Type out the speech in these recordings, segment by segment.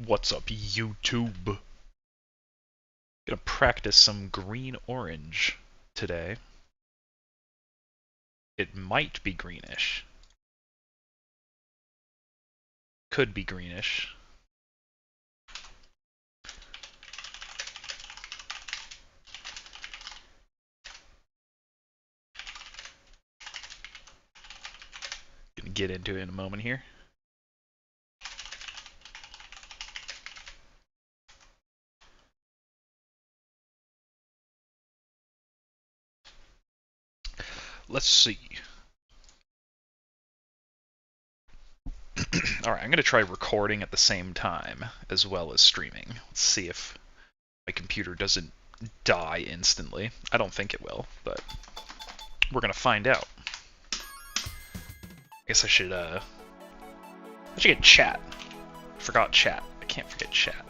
What's up, YouTube? Gonna practice some green-orange today. It might be greenish. Could be greenish. Gonna get into it in a moment here. Let's see. Alright, I'm gonna try recording at the same time as well as streaming. Let's see if my computer doesn't die instantly. I don't think it will, but we're gonna find out. I guess I should get chat. Forgot chat. I can't forget chat.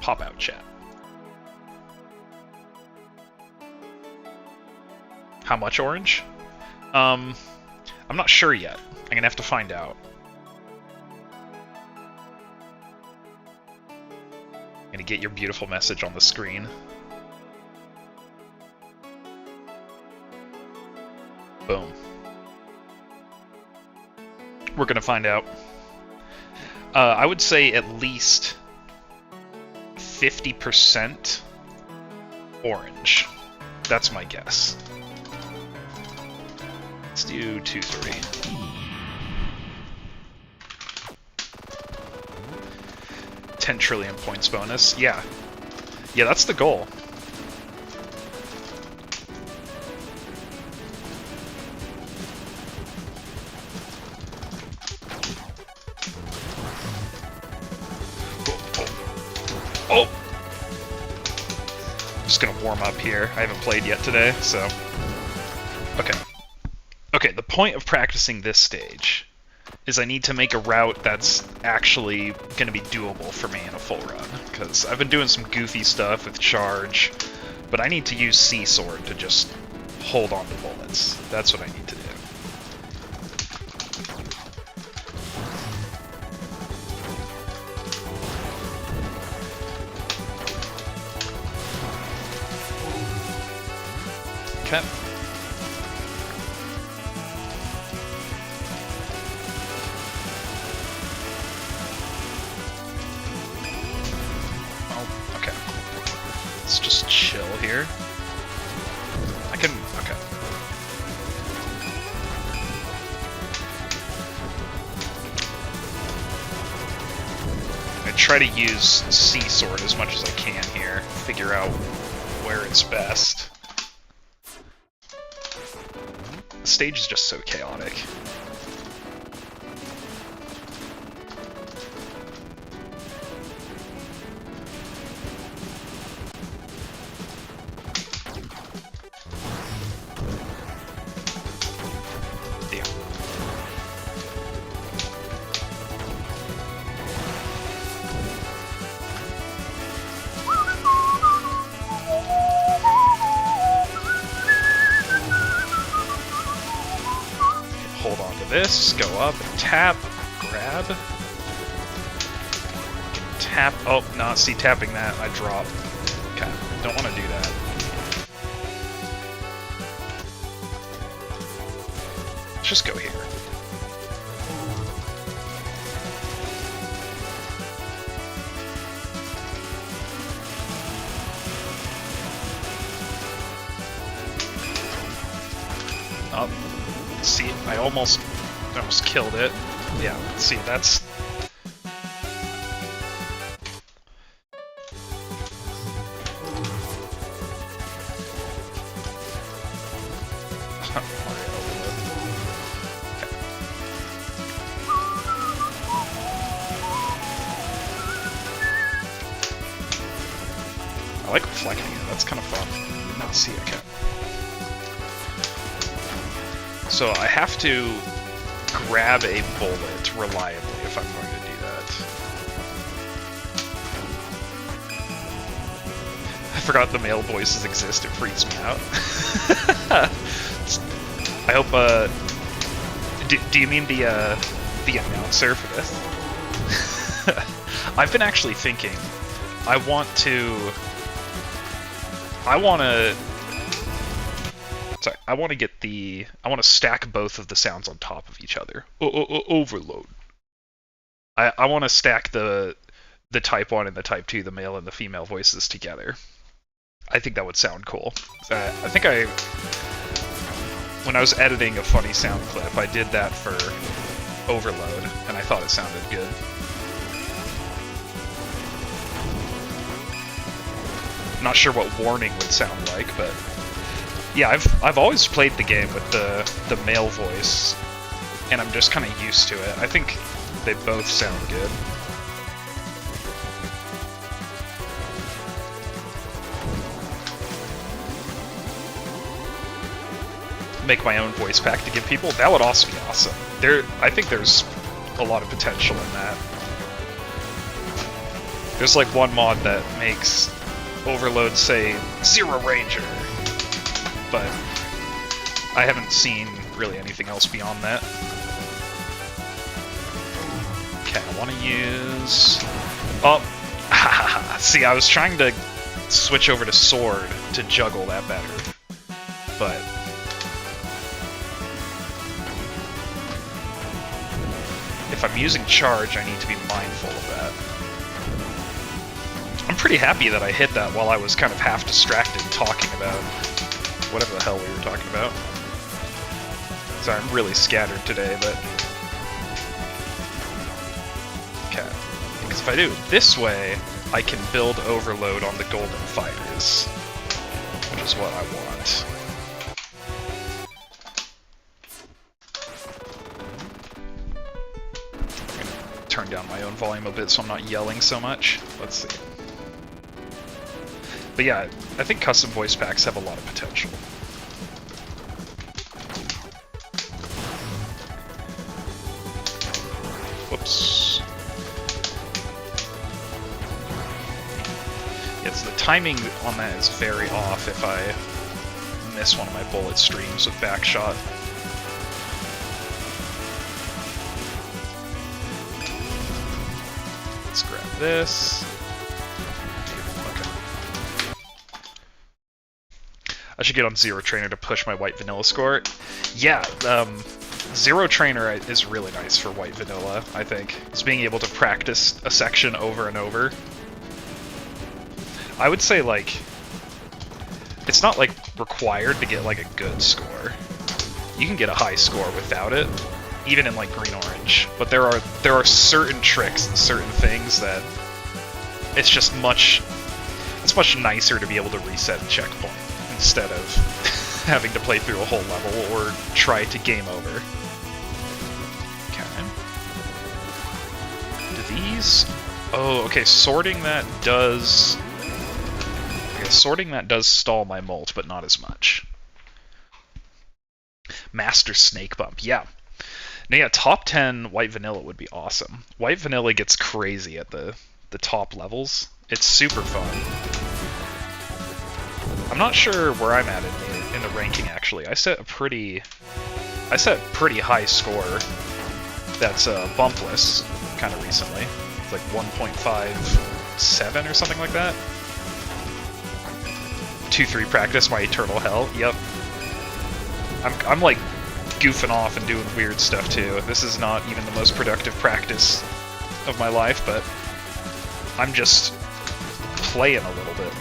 Pop out chat. How much orange? I'm not sure yet. I'm gonna have to find out. I'm gonna get your beautiful message on the screen. Boom. We're gonna find out. I would say at least 50% orange. That's my guess. Let's do 230. $10 trillion points bonus. Yeah. Yeah, that's the goal. Oh! Just gonna warm up here. I haven't played yet today, so... Okay. Okay, the point of practicing this stage is I need to make a route that's actually gonna be doable for me in a full run, because I've been doing some goofy stuff with charge, but I need to use Sea Sword to just hold on to bullets. That's what I need to do. Okay. Oh, okay. Let's just chill here. I can... okay. I try to use Sea Sword as much as I can here. Figure out where it's best. The stage is just so chaotic. Damn. Hold on to this, go up, tap, grab. Tap, oh, no, see, tapping that, I drop. Okay, don't want to do that. Let's just go here. Oh. See, I almost killed it. Yeah, see, that's... I like reflecting it, that's kind of fun. Not see, okay. So I have to grab a bullet reliably if I'm going to do that. forgot the male voices exist. It freaks me out. I hope. Do you mean the announcer for this? I've been actually thinking. I want to get the. I want to stack both of the sounds on top of each other. Overload. I want to stack the Type 1 and the Type 2, the male and the female voices together. I think that would sound cool. I think when I was editing a funny sound clip, I did that for Overload, and I thought it sounded good. Not sure what Warning would sound like, but yeah, I've always played the game with the male voice, and I'm just kind of used to it. I think they both sound good. Make my own voice pack to give people. That would also be awesome. I think there's a lot of potential in that. There's like one mod that makes Overload say Zero Ranger, but I haven't seen really anything else beyond that. Okay, I want to use... Oh, see, I was trying to switch over to Sword to juggle that better, but... If I'm using Charge, I need to be mindful of that. I'm pretty happy that I hit that while I was kind of half distracted talking about whatever the hell we were talking about. Sorry, I'm really scattered today, but... Okay. Because if I do it this way, I can build Overload on the Golden Fighters, which is what I want. Turn down my own volume a bit so I'm not yelling so much. Let's see. But yeah, I think custom voice packs have a lot of potential. Whoops. It's the timing on that is very off if I miss one of my bullet streams with backshot. Let's grab this. Okay. I should get on Zero Trainer to push my White Vanilla score. Yeah, Zero Trainer is really nice for White Vanilla, I think. It's being able to practice a section over and over. I would say, like, it's not, like, required to get, like, a good score. You can get a high score without it, even in, like, Green Orange. But there are certain tricks and certain things that it's just much nicer to be able to reset a checkpoint instead of having to play through a whole level or try to game over. Okay. Do these... Oh, okay, sorting that does stall my molt, but not as much. Master Snake Bump, yeah. Now, yeah, top 10 White Vanilla would be awesome. White Vanilla gets crazy at the top levels. It's super fun. I'm not sure where I'm at in the ranking, actually. I set a pretty high score that's bumpless kind of recently. It's like 1.57 or something like that. 2-3 practice my eternal hell. Yep. I'm like goofing off and doing weird stuff too. This is not even the most productive practice of my life, but I'm just playing a little bit.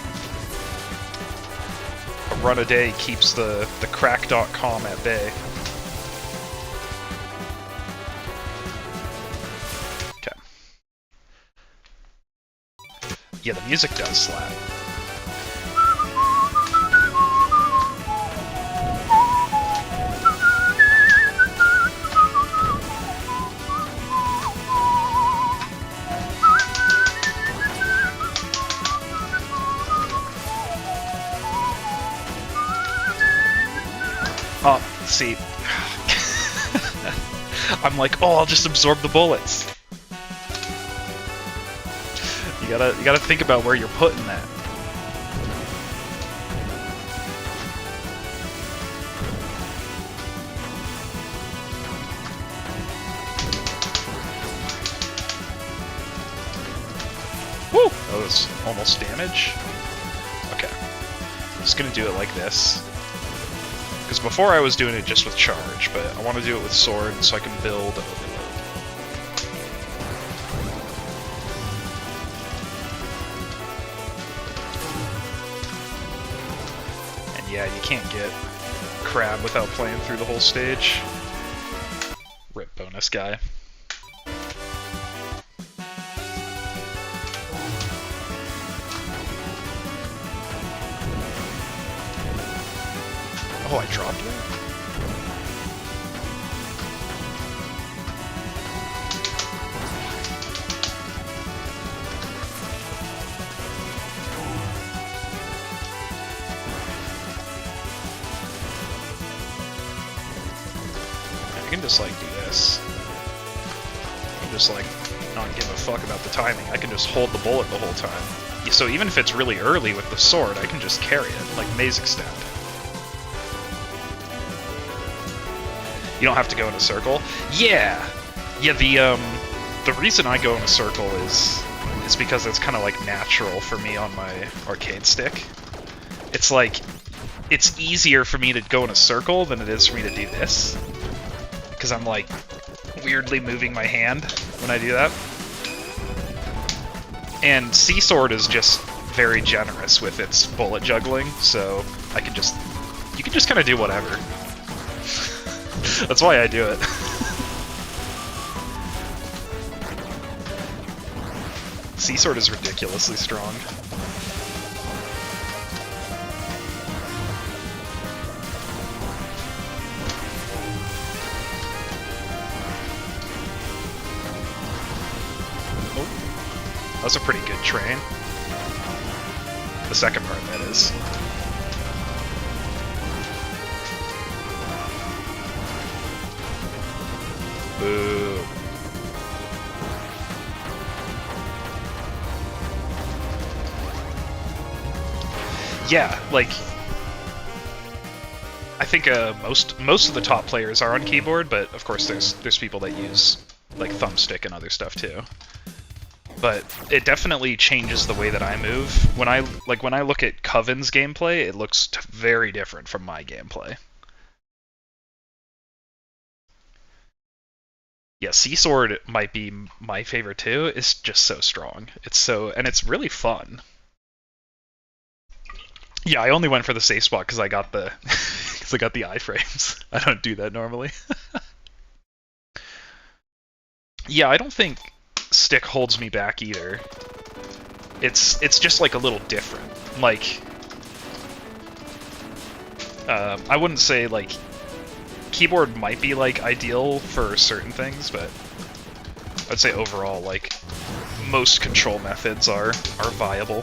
A run a day keeps the crack.com at bay. Okay. Yeah, the music does slap. Oh, see. I'm like, oh, I'll just absorb the bullets. You gotta think about where you're putting that. does almost damage. Okay. I'm just gonna do it like this. Because before I was doing it just with charge, but I want to do it with sword so I can build overload. And yeah, you can't get Crab without playing through the whole stage. Rip bonus guy. Oh, I dropped it? I can just, like, do this. I can just, like, not give a fuck about the timing. I can just hold the bullet the whole time. So even if it's really early with the sword, I can just carry it, like Maze Extend. You don't have to go in a circle? Yeah! Yeah, the reason I go in a circle is because it's kind of like natural for me on my arcade stick. It's like, it's easier for me to go in a circle than it is for me to do this. Because I'm like, weirdly moving my hand when I do that. And Sea Sword is just very generous with its bullet juggling, so I can just, you can just kind of do whatever. That's why I do it. Sea Sword is ridiculously strong. Oh, that was a pretty good train. The second part, that is. Boo. Yeah, like, I think most of the top players are on keyboard, but of course there's people that use like thumbstick and other stuff too. But it definitely changes the way that I move. When I look at Coven's gameplay, it looks very different from my gameplay. Yeah, Sea Sword might be my favorite too. It's just so strong. And it's really fun. Yeah, I only went for the safe spot because I got the iframes. I don't do that normally. Yeah, I don't think stick holds me back either. It's just like a little different. Like, I wouldn't say like keyboard might be like ideal for certain things, but I'd say overall like most control methods are viable.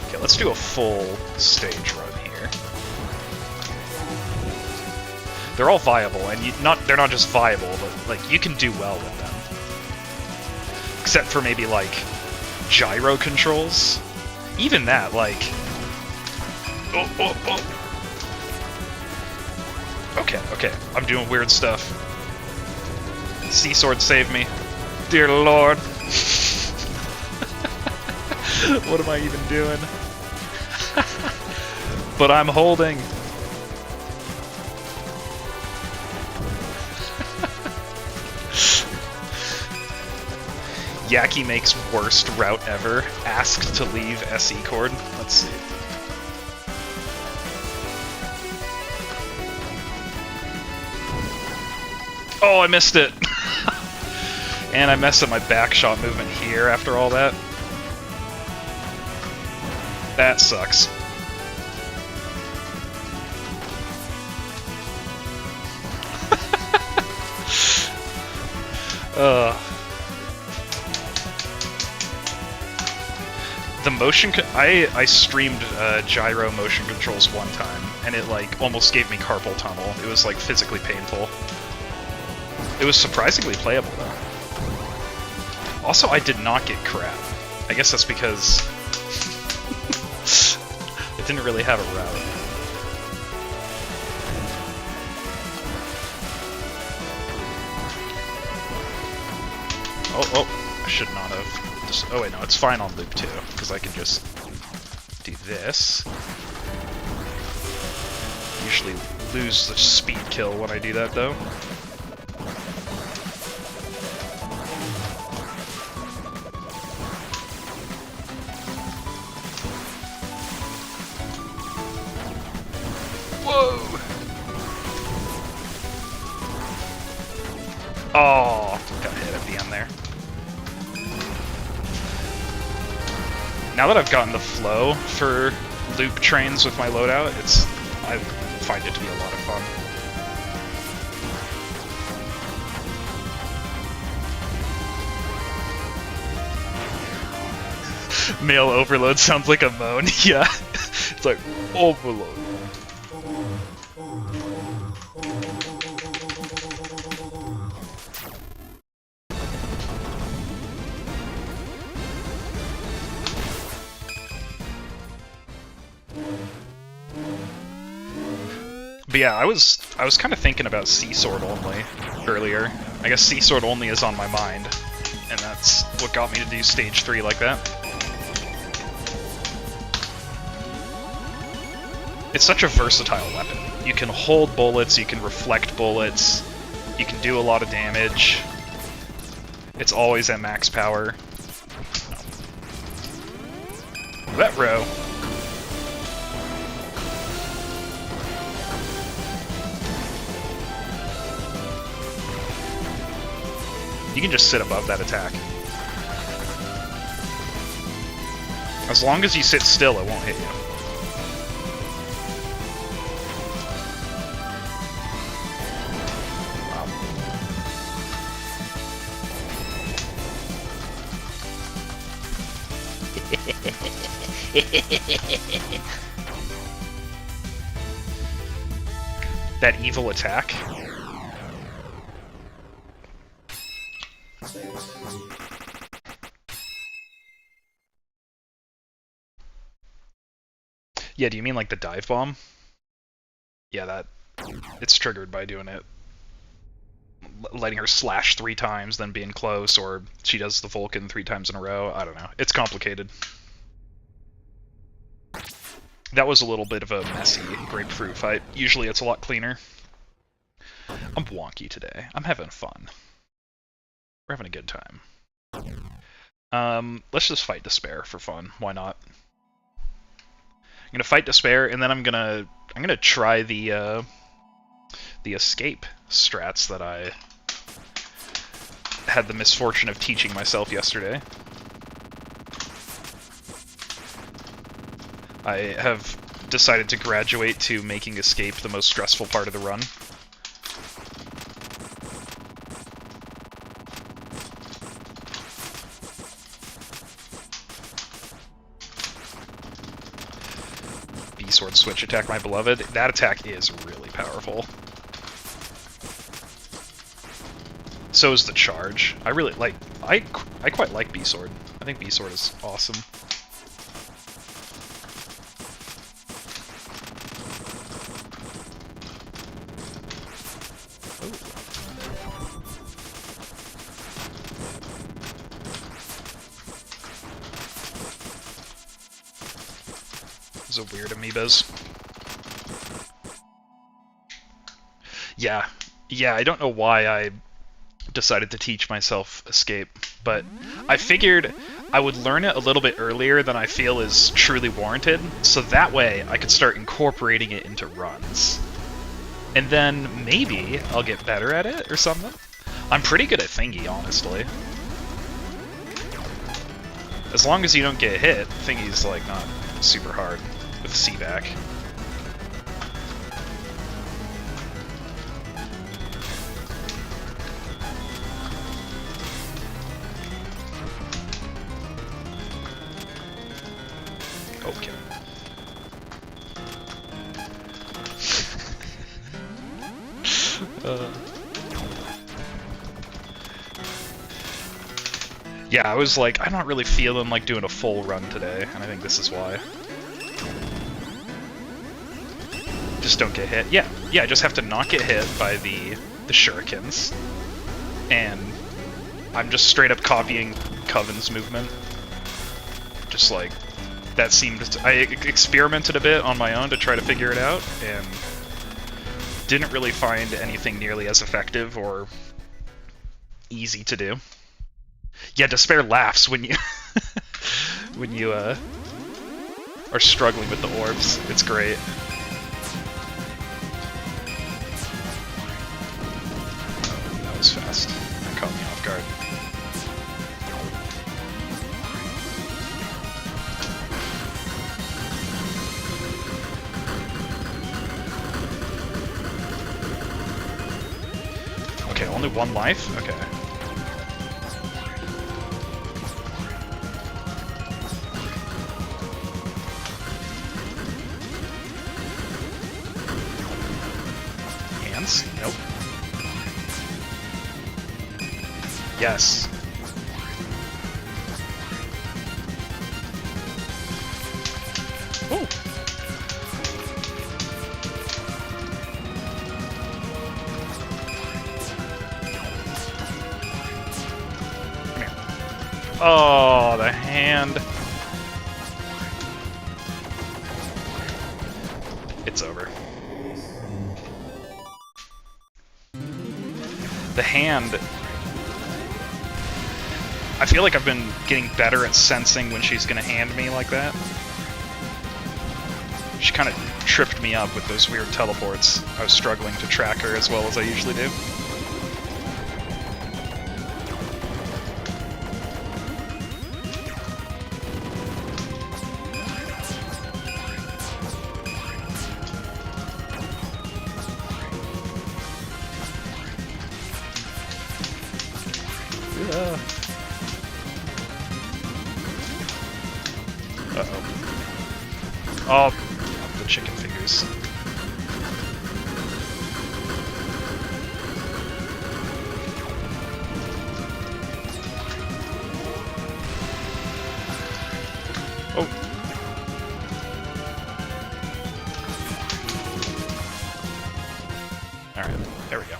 Okay, let's do a full stage run here. They're all viable, and they're not just viable, but like you can do well with them. Except for maybe like gyro controls. Even that, like, oh. Okay, I'm doing weird stuff. Sea Sword, save me. Dear Lord. What am I even doing? But I'm holding. Yaki makes worst route ever. Asked to leave SE chord. Let's see. Oh, I missed it! And I messed up my back shot movement here after all that. That sucks. The motion... I streamed gyro motion controls one time, and it like almost gave me carpal tunnel. It was like physically painful. It was surprisingly playable though. Also, I did not get crab. I guess that's because it didn't really have a route. Oh, I should not have just... Oh wait, no, it's fine on loop 2, because I can just do this. Usually lose the speed kill when I do that, though. Whoa! Oh, got hit at the end there. Now that I've gotten the flow for loop trains with my loadout, I find it to be a lot of fun. Male overload sounds like a moan. Yeah, it's like overload. But yeah, I was kind of thinking about Sea Sword only earlier. I guess Sea Sword only is on my mind, and that's what got me to do stage 3 like that. It's such a versatile weapon. You can hold bullets, you can reflect bullets, you can do a lot of damage. It's always at max power. Retro. You can just sit above that attack. As long as you sit still, it won't hit you. That evil attack. Yeah, do you mean like the dive bomb? Yeah, it's triggered by doing it. Letting her slash 3 times, then being close, or she does the Vulcan 3 times in a row. I don't know. It's complicated. That was a little bit of a messy grapefruit fight. Usually it's a lot cleaner. I'm wonky today. I'm having fun. We're having a good time. Let's just fight Despair for fun. Why not? I'm gonna fight Despair, and then I'm gonna try the escape strats that I had the misfortune of teaching myself yesterday. I have decided to graduate to making escape the most stressful part of the run. B-sword switch attack, my beloved. That attack is really powerful. So is the charge. I really like. I quite like B-sword. I think B-sword is awesome. Those are weird amoebas. Yeah, I don't know why I decided to teach myself escape, but I figured I would learn it a little bit earlier than I feel is truly warranted, so that way I could start incorporating it into runs. And then maybe I'll get better at it or something. I'm pretty good at Thingy, honestly. As long as you don't get hit, Thingy's like not super hard with C-back. Okay. Yeah, I was like, I'm not really feeling like doing a full run today, and I think this is why. Just don't get hit. Yeah, I just have to not get hit by the shurikens. And I'm just straight up copying Coven's movement. Just like, that seemed... I experimented a bit on my own to try to figure it out, and didn't really find anything nearly as effective or easy to do. Yeah, Despair laughs when you... when you, are struggling with the orbs. It's great. Oh, that was fast. That caught me off guard. Okay, only one life? Okay. Hands? Nope. Yes. Ooh. Oh, the hand. It's over. The hand... I feel like I've been getting better at sensing when she's gonna hand me like that. She kind of tripped me up with those weird teleports. I was struggling to track her as well as I usually do. Uh-oh. Oh, the chicken fingers. Oh. Alright, there we go.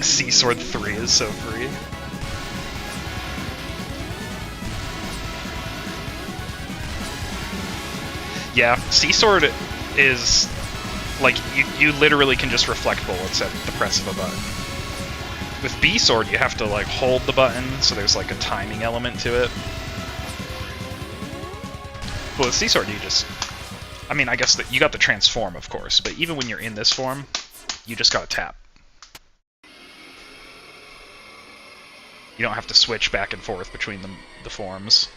Sea Sword 3 is so free. Yeah, Sea Sword is like you literally can just reflect bullets at the press of a button. With B Sword, you have to like hold the button, so there's like a timing element to it. But with Sea Sword, you just, I mean, I guess that you got the transform, of course, but even when you're in this form, you just gotta tap. You don't have to switch back and forth between the forms.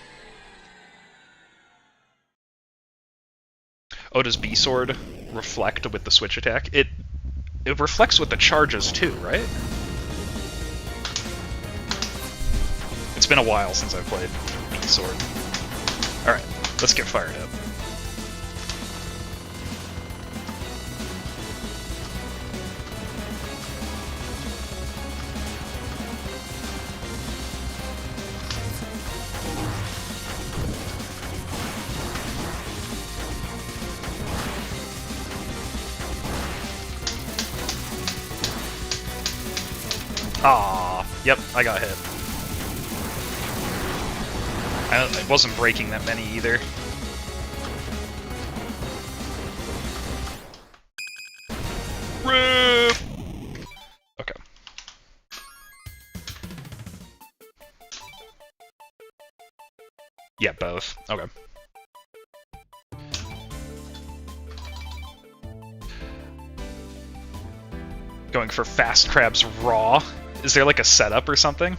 Oh, does B Sword reflect with the switch attack? It reflects with the charges too, right? It's been a while since I've played B Sword. Alright, let's get fired up. Ah, yep, I got hit. I wasn't breaking that many either. Roof! Okay. Yeah, both. Okay. Going for Fast Crab's Raw. Is there like a setup or something?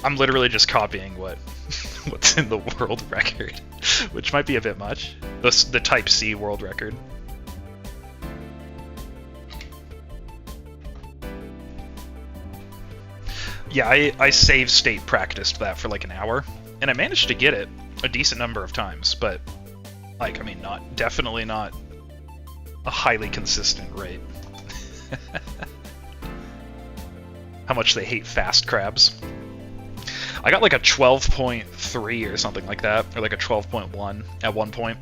I'm literally just copying what's in the world record, which might be a bit much. The Type C world record. Yeah, I save state practiced that for like an hour, and I managed to get it a decent number of times, but like, I mean, definitely not a highly consistent rate. How much they hate fast crabs. I got like a 12.3 or something like that, or like a 12.1 at one point.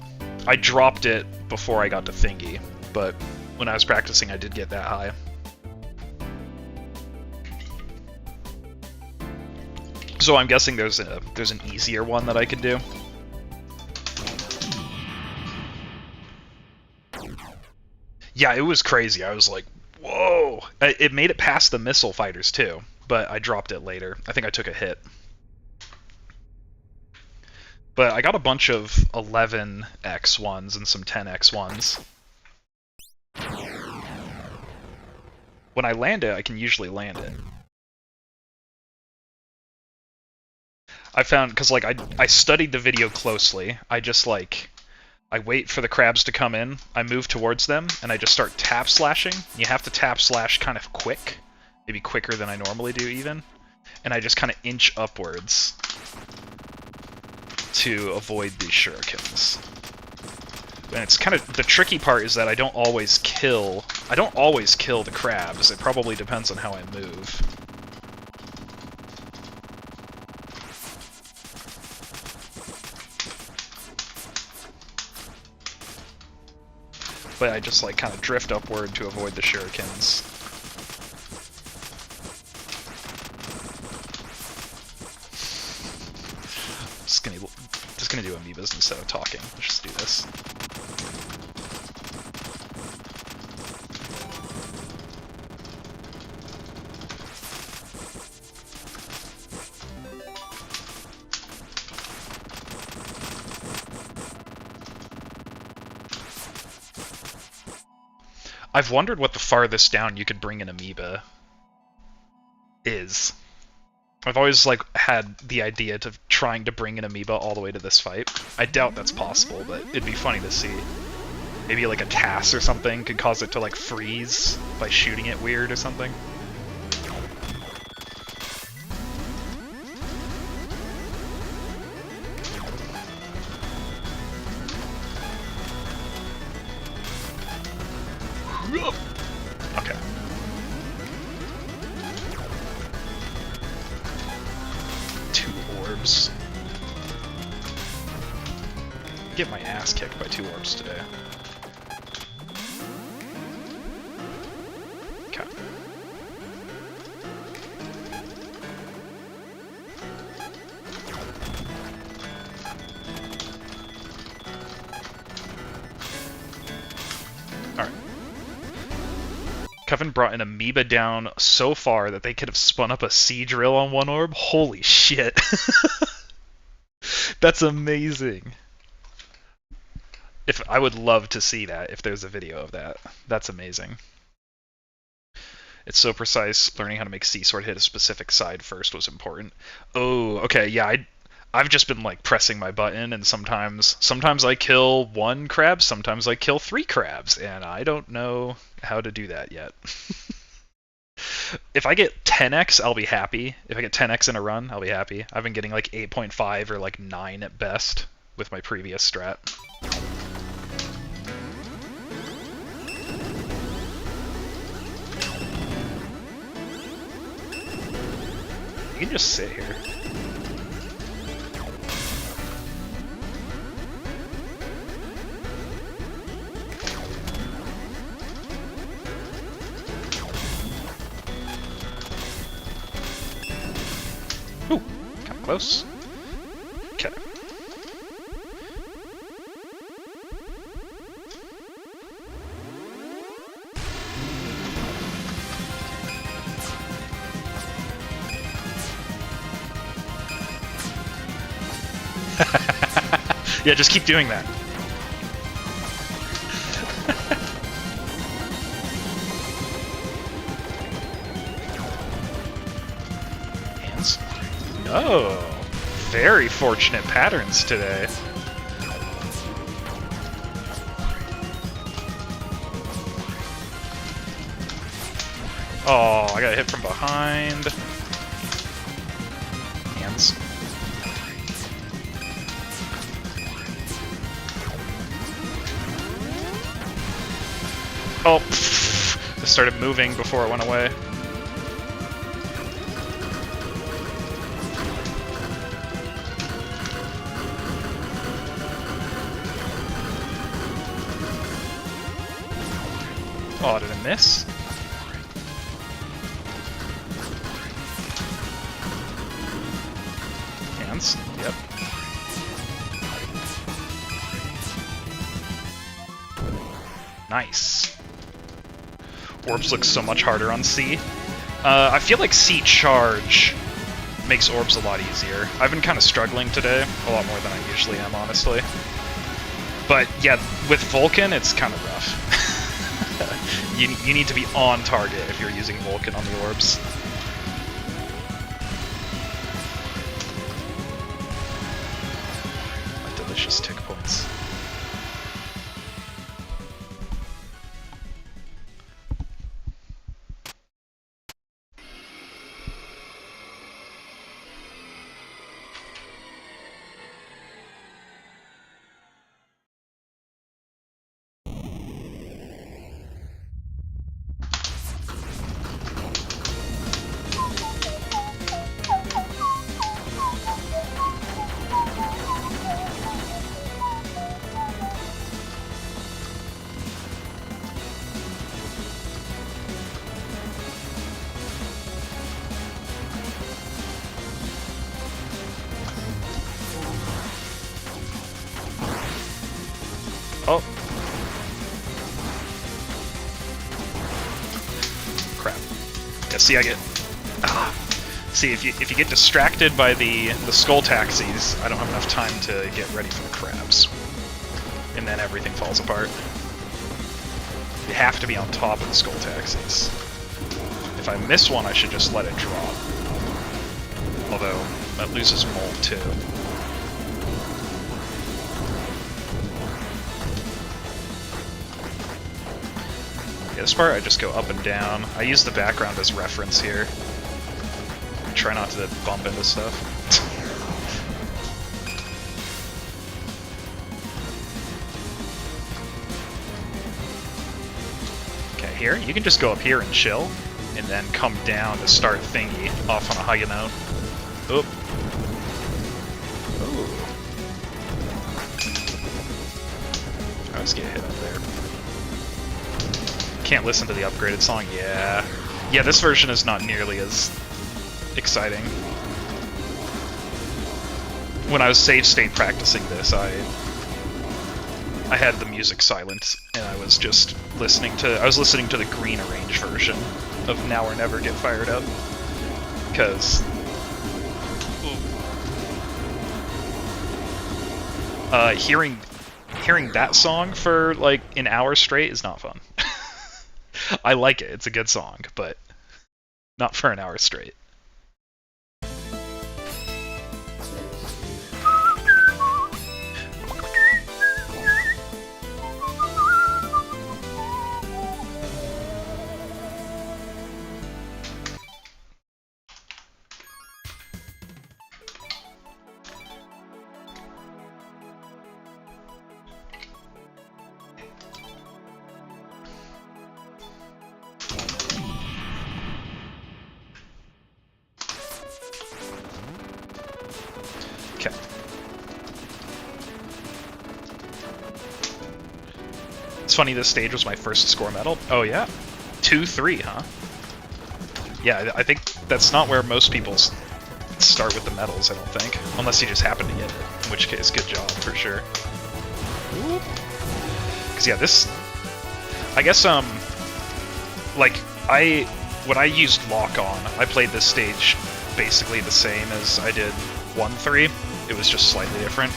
I dropped it before I got to Thingy, but when I was practicing, I did get that high. So I'm guessing there's an easier one that I could do. Yeah, it was crazy. I was like, whoa! It made it past the missile fighters too, but I dropped it later. I think I took a hit. But I got a bunch of 11x ones and some 10x ones. When I land it, I can usually land it. I found, because like I studied the video closely, I just like, I wait for the crabs to come in, I move towards them, and I just start tap slashing. You have to tap slash kind of quick, maybe quicker than I normally do even, and I just kind of inch upwards to avoid these shurikens. And it's kind of, the tricky part is that I don't always kill the crabs. It probably depends on how I move. But I just like kind of drift upward to avoid the shurikens. Just gonna do amoebas instead of talking. Let's just do this. I've wondered what the farthest down you could bring an amoeba is. I've always like had the idea of trying to bring an amoeba all the way to this fight. I doubt that's possible, but it'd be funny to see. Maybe like a TAS or something could cause it to like freeze by shooting it weird or something. Okay. Two orbs. Get my ass kicked by two orbs today. Okay. Alright. Kevin brought an amoeba down so far that they could have spun up a sea drill on one orb. Holy shit. That's amazing. I would love to see that if there's a video of that. That's amazing. It's so precise. Learning how to make Sea Sword hit a specific side first was important. Oh, okay, yeah, I've just been like pressing my button, and sometimes I kill one crab, sometimes I kill 3 crabs, and I don't know how to do that yet. If I get 10x, I'll be happy. If I get 10x in a run, I'll be happy. I've been getting like 8.5 or like 9 at best with my previous strat. You can just sit here. Ooh, kind of close. Okay. Yeah, just keep doing that. Hands? No. Very fortunate patterns today. Oh, I got hit from behind. Hands. Oh, it started moving before it went away. Oh, did I miss? Hands. Yep. Nice. Orbs look so much harder on C. I feel like C charge makes orbs a lot easier. I've been kind of struggling today, a lot more than I usually am, honestly. But yeah, with Vulcan, it's kind of rough. You need to be on target if you're using Vulcan on the orbs. My delicious tick points. Oh. Crap. Yeah, see, I get... Ah. See, if you get distracted by the skull taxis, I don't have enough time to get ready for the crabs. And then everything falls apart. You have to be on top of the skull taxis. If I miss one, I should just let it drop. Although, that loses mold too. Yeah, this part I just go up and down. I use the background as reference here. I try not to bump into stuff. Okay, here, you can just go up here and chill, and then come down to start thingy off on a high note. Oop. Ooh. I just get hit up there. Can't listen to the upgraded song. Yeah. Yeah, this version is not nearly as exciting. When I was save state practicing this, I had the music silent, and I was just listening to the green arrange version of Now or Never Get Fired Up. Because hearing that song for like an hour straight is not fun. I like it, it's a good song, but not for an hour straight. Okay. It's funny, this stage was my first score medal. Oh yeah? 2-3, huh? Yeah, I think that's not where most people start with the medals, I don't think. Unless you just happen to get it, in which case, good job, for sure. Because yeah, this... I guess, like, when I used Lock On, I played this stage basically the same as I did 1-3. It was just slightly different.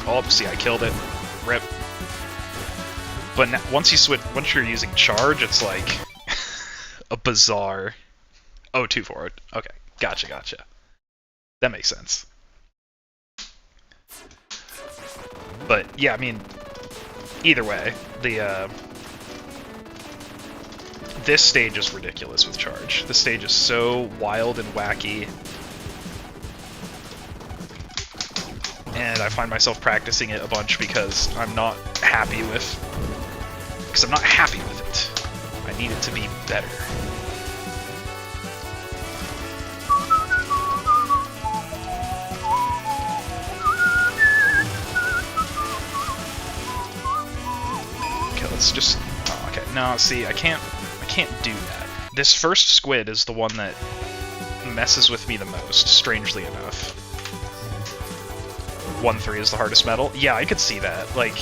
Oh, see, I killed it. Rip. But now, once you're using charge, it's like a bizarre... Oh, 2-4. Okay, gotcha. That makes sense. But yeah, I mean, either way, this stage is ridiculous with charge. This stage is so wild and wacky. And I find myself practicing it a bunch because I'm not happy with it. I need it to be better. Okay, let's just... Oh, okay. No, see, I can't do that. This first squid is the one that messes with me the most, strangely enough. 1-3 is the hardest medal? Yeah, I could see that. Like,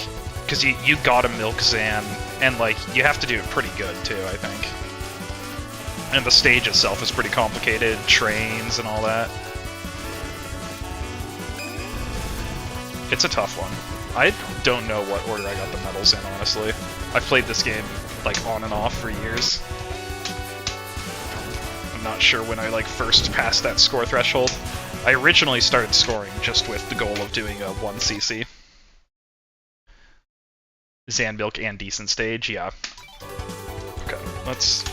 because you gotta milk Zan, and, like, you have to do it pretty good, too, I think. And the stage itself is pretty complicated, trains and all that. It's a tough one. I don't know what order I got the medals in, honestly. I've played this game, like, on and off for years. I'm not sure when I, like, first passed that score threshold. I originally started scoring just with the goal of doing a 1cc. Zanbilk and decent stage, yeah. Okay, let's...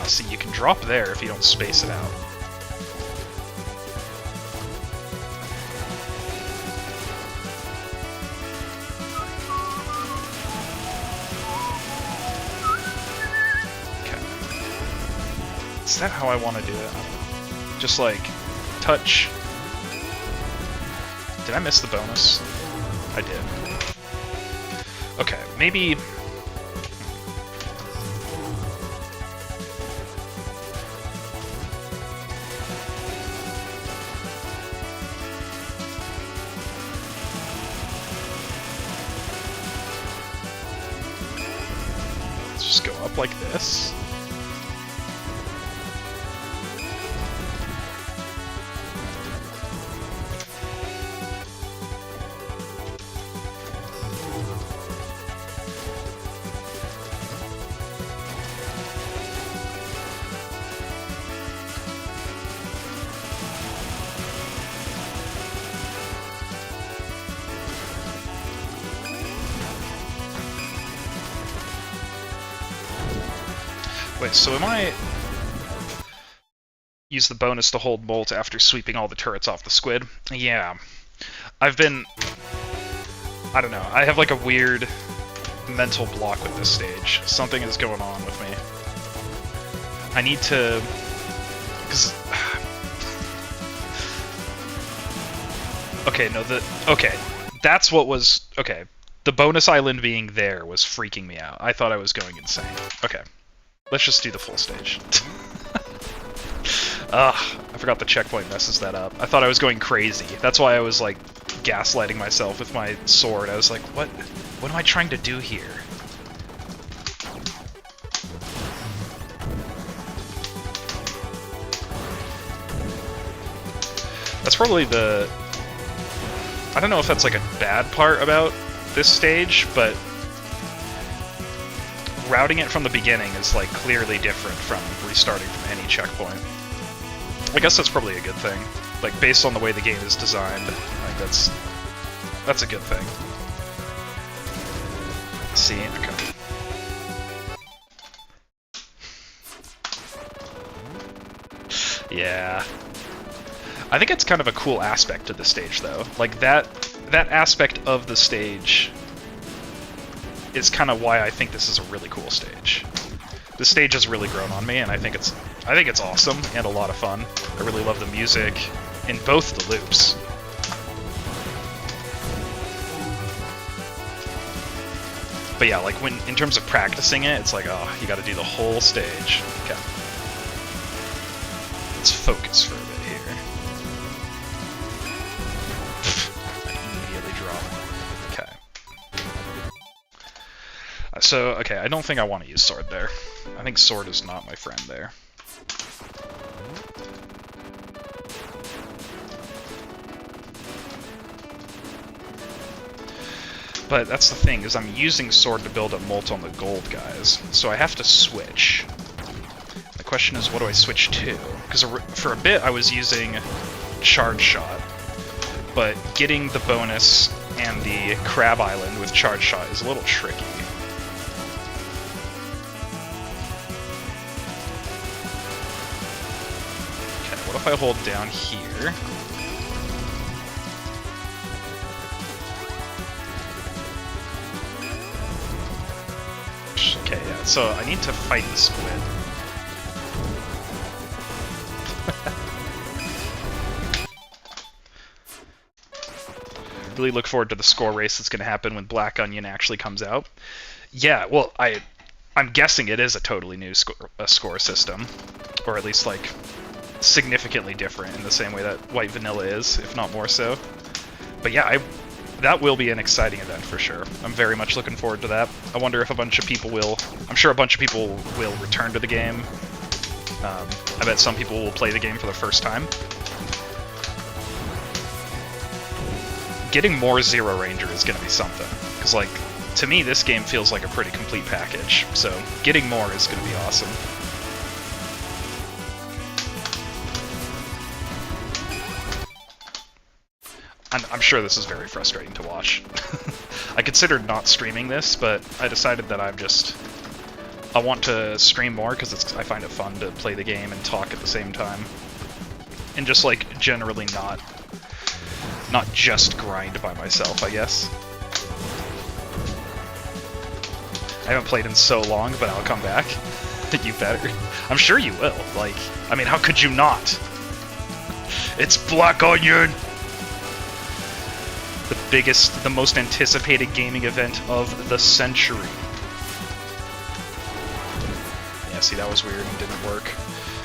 see, you can drop there if you don't space it out. Is that how I want to do it? Just like, touch. Did I miss the bonus? I did. Okay, maybe... Let's just go up like this. Wait, so am I... Use the bonus to hold Molt after sweeping all the turrets off the squid? Yeah. I've been... I don't know, I have like a weird mental block with this stage. Something is going on with me. I need to... Because... Okay, no, okay, that's what was... Okay, the bonus island being there was freaking me out. I thought I was going insane. Okay. Let's just do the full stage. Ugh, I forgot the checkpoint messes that up. I thought I was going crazy. That's why I was, like, gaslighting myself with my sword. I was like, what am I trying to do here? That's probably the... I don't know if that's, like, a bad part about this stage, but... routing it from the beginning is, like, clearly different from restarting from any checkpoint. I guess that's probably a good thing. Like, based on the way the game is designed, like, that's a good thing. Let's see, okay. Yeah. I think it's kind of a cool aspect to the stage, though. Like, that aspect of the stage is kind of why I think this is a really cool stage. This stage has really grown on me, and I think it's awesome and a lot of fun. I really love the music in both the loops. But yeah, like in terms of practicing it, it's like, oh, you got to do the whole stage. Okay. Let's focus for a bit here. I immediately drop. Okay. So, okay, I don't think I want to use sword there. I think sword is not my friend there. But that's the thing, is I'm using sword to build up Molt on the gold guys, so I have to switch. The question is, what do I switch to? Because for a bit I was using Charge Shot, but getting the bonus and the Crab Island with Charge Shot is a little tricky. Okay, what if I hold down here? Okay, yeah, so I need to fight the squid. really look forward to the score race that's going to happen when Black Onion actually comes out. Yeah, well, I'm guessing it is a totally new score system, or at least like significantly different in the same way that White Vanilla is, if not more so. But yeah, that will be an exciting event for sure. I'm very much looking forward to that. I wonder if a bunch of people will... I'm sure a bunch of people will return to the game. I bet some people will play the game for the first time. Getting more Zero Ranger is going to be something. Because, like, to me, this game feels like a pretty complete package. So, getting more is going to be awesome. I'm sure this is very frustrating to watch. I considered not streaming this, but I decided that I want to stream more because I find it fun to play the game and talk at the same time. And just, like, generally not just grind by myself, I guess. I haven't played in so long, but I'll come back. You better. I'm sure you will. Like, I mean, how could you not? It's Black Onion! The biggest, the most anticipated gaming event of the century. Yeah, see, that was weird and didn't work.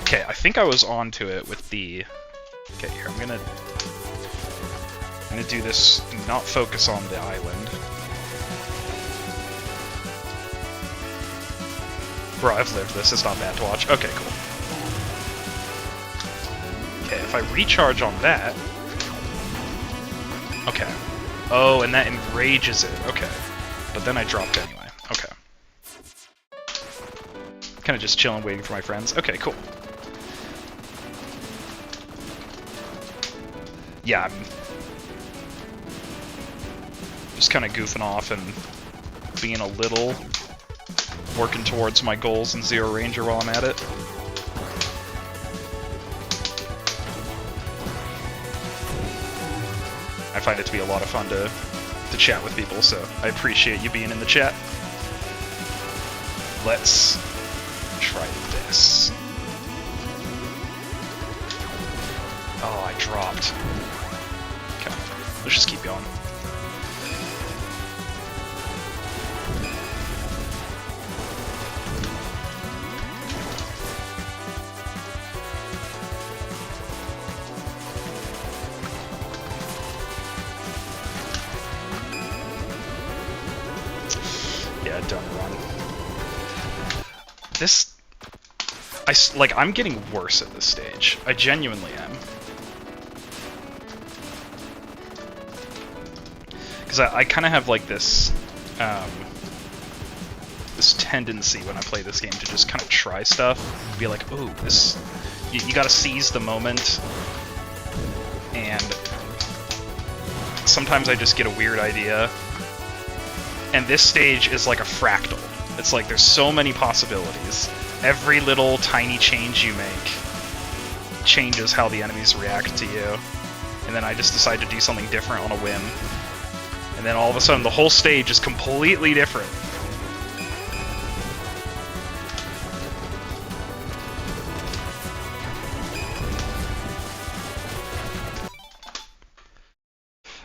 Okay, I think I was onto it with the... Okay, here, I'm gonna do this, not focus on the island. Bro, I've lived this, it's not bad to watch. Okay, cool. Okay, if I recharge on that... Okay. Oh, and that enrages it. Okay. But then I dropped anyway. Okay. Kind of just chilling, waiting for my friends. Okay, cool. Yeah, I'm just kind of goofing off and being a little... working towards my goals in Zero Ranger while I'm at it. I find it to be a lot of fun to chat with people, so I appreciate you being in the chat. Let's try this. Oh, I dropped. Okay, let's just keep going. Don't run. This... I'm getting worse at this stage. I genuinely am. Because I kind of have, like, this... this tendency when I play this game to just kind of try stuff. Be like, ooh, this... You gotta seize the moment. And... sometimes I just get a weird idea. And this stage is like a fractal. It's like there's so many possibilities. Every little tiny change you make changes how the enemies react to you. And then I just decide to do something different on a whim. And then all of a sudden the whole stage is completely different.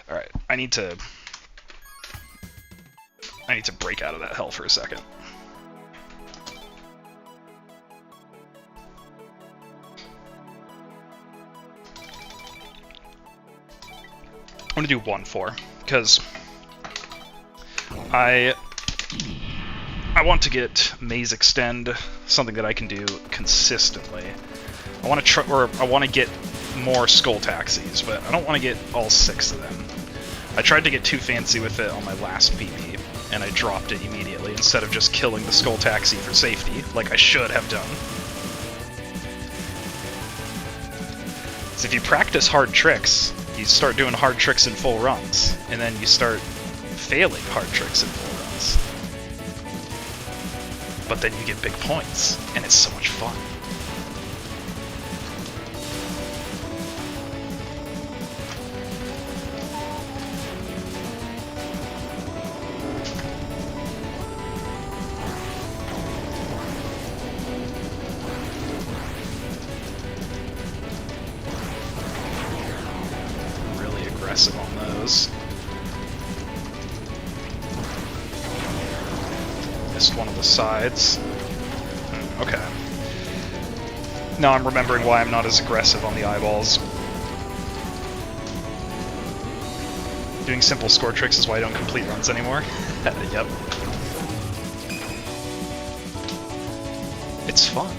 Alright, I need to break out of that hell for a second. I'm gonna do 1-4, because I want to get Maze Extend, something that I can do consistently. I want to get more Skull Taxis, but I don't want to get all 6 of them. I tried to get too fancy with it on my last PP, and I dropped it immediately instead of just killing the Skull Taxi for safety, like I should have done. So if you practice hard tricks, you start doing hard tricks in full runs, and then you start failing hard tricks in full runs. But then you get big points, and it's so much fun. On those. sides. Okay. Now I'm remembering why I'm not as aggressive on the eyeballs. Doing simple score tricks is why I don't complete runs anymore. Yep. It's fun.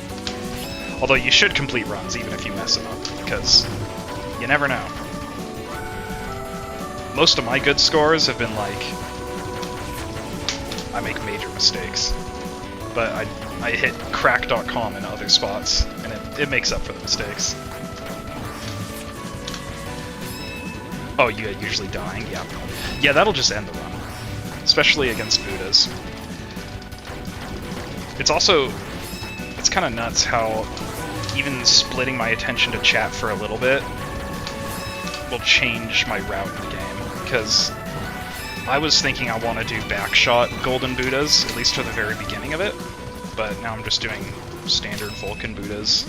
Although you should complete runs even if you mess them up, because you never know. Most of my good scores have been like, I make major mistakes. But I hit crack.com in other spots, and it makes up for the mistakes. Oh, you are usually dying? Yeah. Yeah, that'll just end the run. Especially against Buddhas. It's also... It's kind of nuts how even splitting my attention to chat for a little bit will change my route in the game. Because I was thinking I want to do backshot Golden Buddhas, at least for the very beginning of it. But now I'm just doing standard Vulcan Buddhas.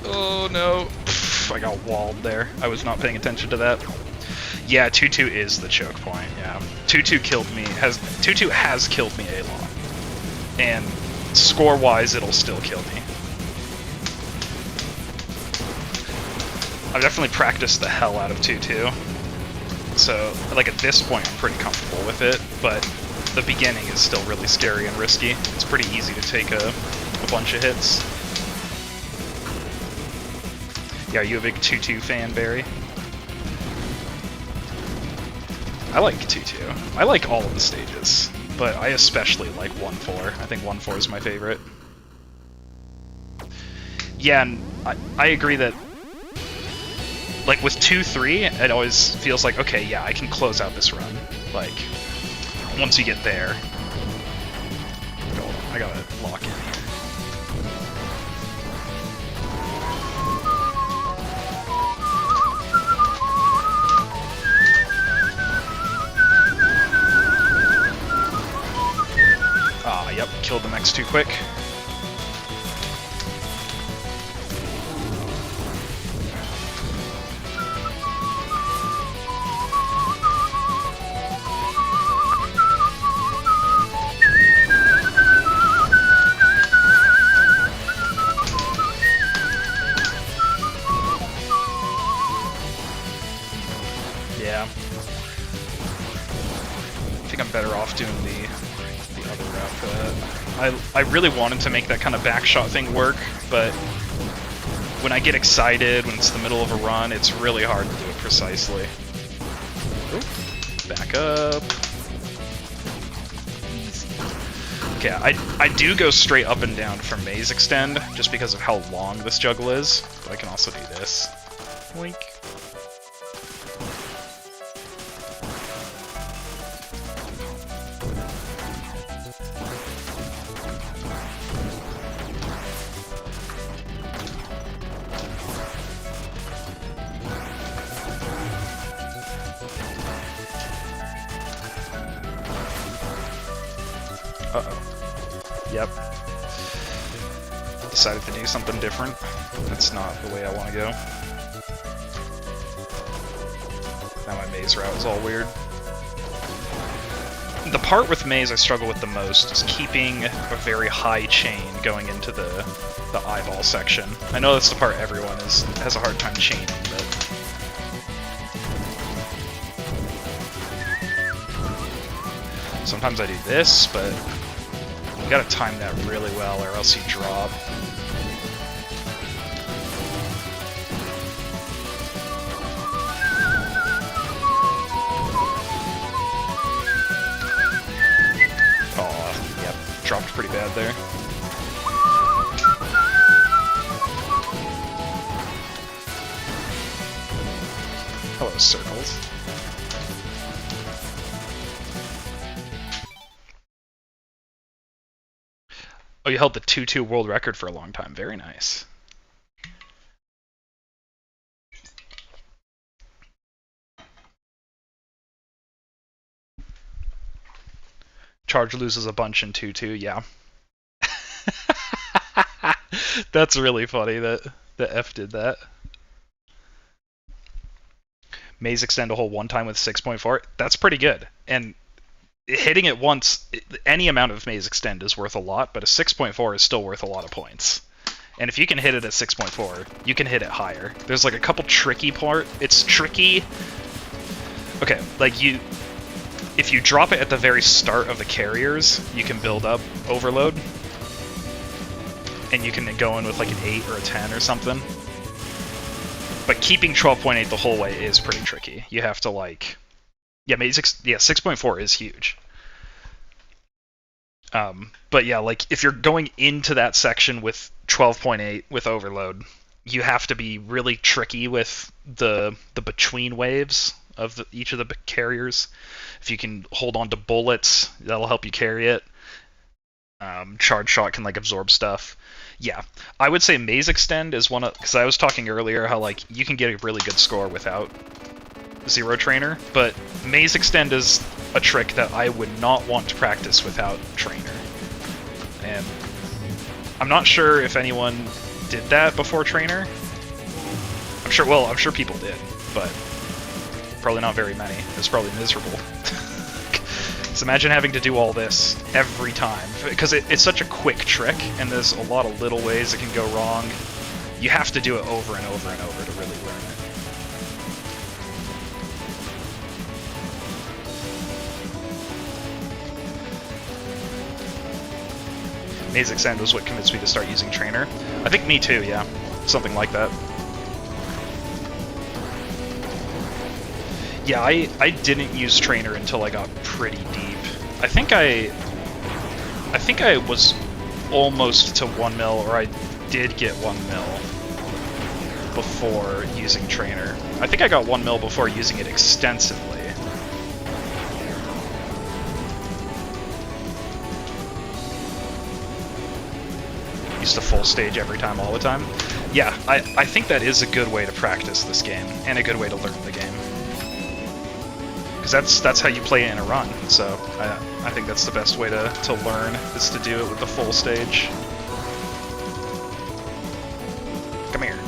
Oh no. Pff, I got walled there. I was not paying attention to that. Yeah, 2-2 is the choke point, yeah. 2-2 killed me, 2-2 has killed me a lot. And score-wise, it'll still kill me. I've definitely practiced the hell out of 2-2. So, like at this point, I'm pretty comfortable with it, but the beginning is still really scary and risky. It's pretty easy to take a bunch of hits. Yeah, are you a big 2-2 fan, Barry? I like 2-2. I like all of the stages, but I especially like 1-4. I think 1-4 is my favorite. Yeah, and I agree that, like with 2-3, it always feels like, okay, yeah, I can close out this run. Like, once you get there. Hold on, I gotta lock in here. Yep, killed the mechs too quick. Yeah. I think I'm better off doing the other route for that. I really wanted to make that kind of backshot thing work, but when I get excited, when it's the middle of a run, it's really hard to do it precisely. Oop. Back up. Easy. Okay, I do go straight up and down for Maze Extend, just because of how long this juggle is, but I can also do this. Boink. Uh-oh. Yep. Decided to do something different. That's not the way I want to go. Now my maze route is all weird. The part with maze I struggle with the most is keeping a very high chain going into the eyeball section. I know that's the part everyone has a hard time chaining, but... Sometimes I do this, but you gotta time that really well or else you drop. Oh, yep, dropped pretty bad there. Hello, circles. Oh, you held the 2-2 world record for a long time. Very nice. Charge loses a bunch in 2-2, yeah. That's really funny that F did that. Maze extend a hole one time with 6.4. That's pretty good. And hitting it once, any amount of Maze Extend is worth a lot, but a 6.4 is still worth a lot of points. And if you can hit it at 6.4, you can hit it higher. There's like a couple tricky It's tricky. Okay, like if you drop it at the very start of the carriers, you can build up Overload. And you can go in with like an 8 or a 10 or something. But keeping 12.8 the whole way is pretty tricky. You have to like... Yeah, 6.4 is huge. But yeah, like if you're going into that section with 12.8 with Overload, you have to be really tricky with the between waves of each of the carriers. If you can hold on to bullets, that'll help you carry it. Charge Shot can like absorb stuff. Yeah, I would say Maze Extend is one of, because I was talking earlier how like you can get a really good score without Zero Trainer, but Maze Extend is a trick that I would not want to practice without Trainer. And I'm not sure if anyone did that before Trainer. I'm sure people did, but probably not very many. It's probably miserable. So imagine having to do all this every time, because it's such a quick trick, and there's a lot of little ways it can go wrong. You have to do it over and over and over to really learn it. Maze Extend was what convinced me to start using Trainer. I think me too, yeah. Something like that. Yeah, I didn't use Trainer until I got pretty deep. I think I was almost to 1 mil, or I did get 1 mil before using Trainer. I think I got 1 mil before using it extensively. Used to full stage every time, all the time. Yeah, I think that is a good way to practice this game, and a good way to learn the game. Because that's how you play it in a run, so I think that's the best way to learn, is to do it with the full stage. Come here.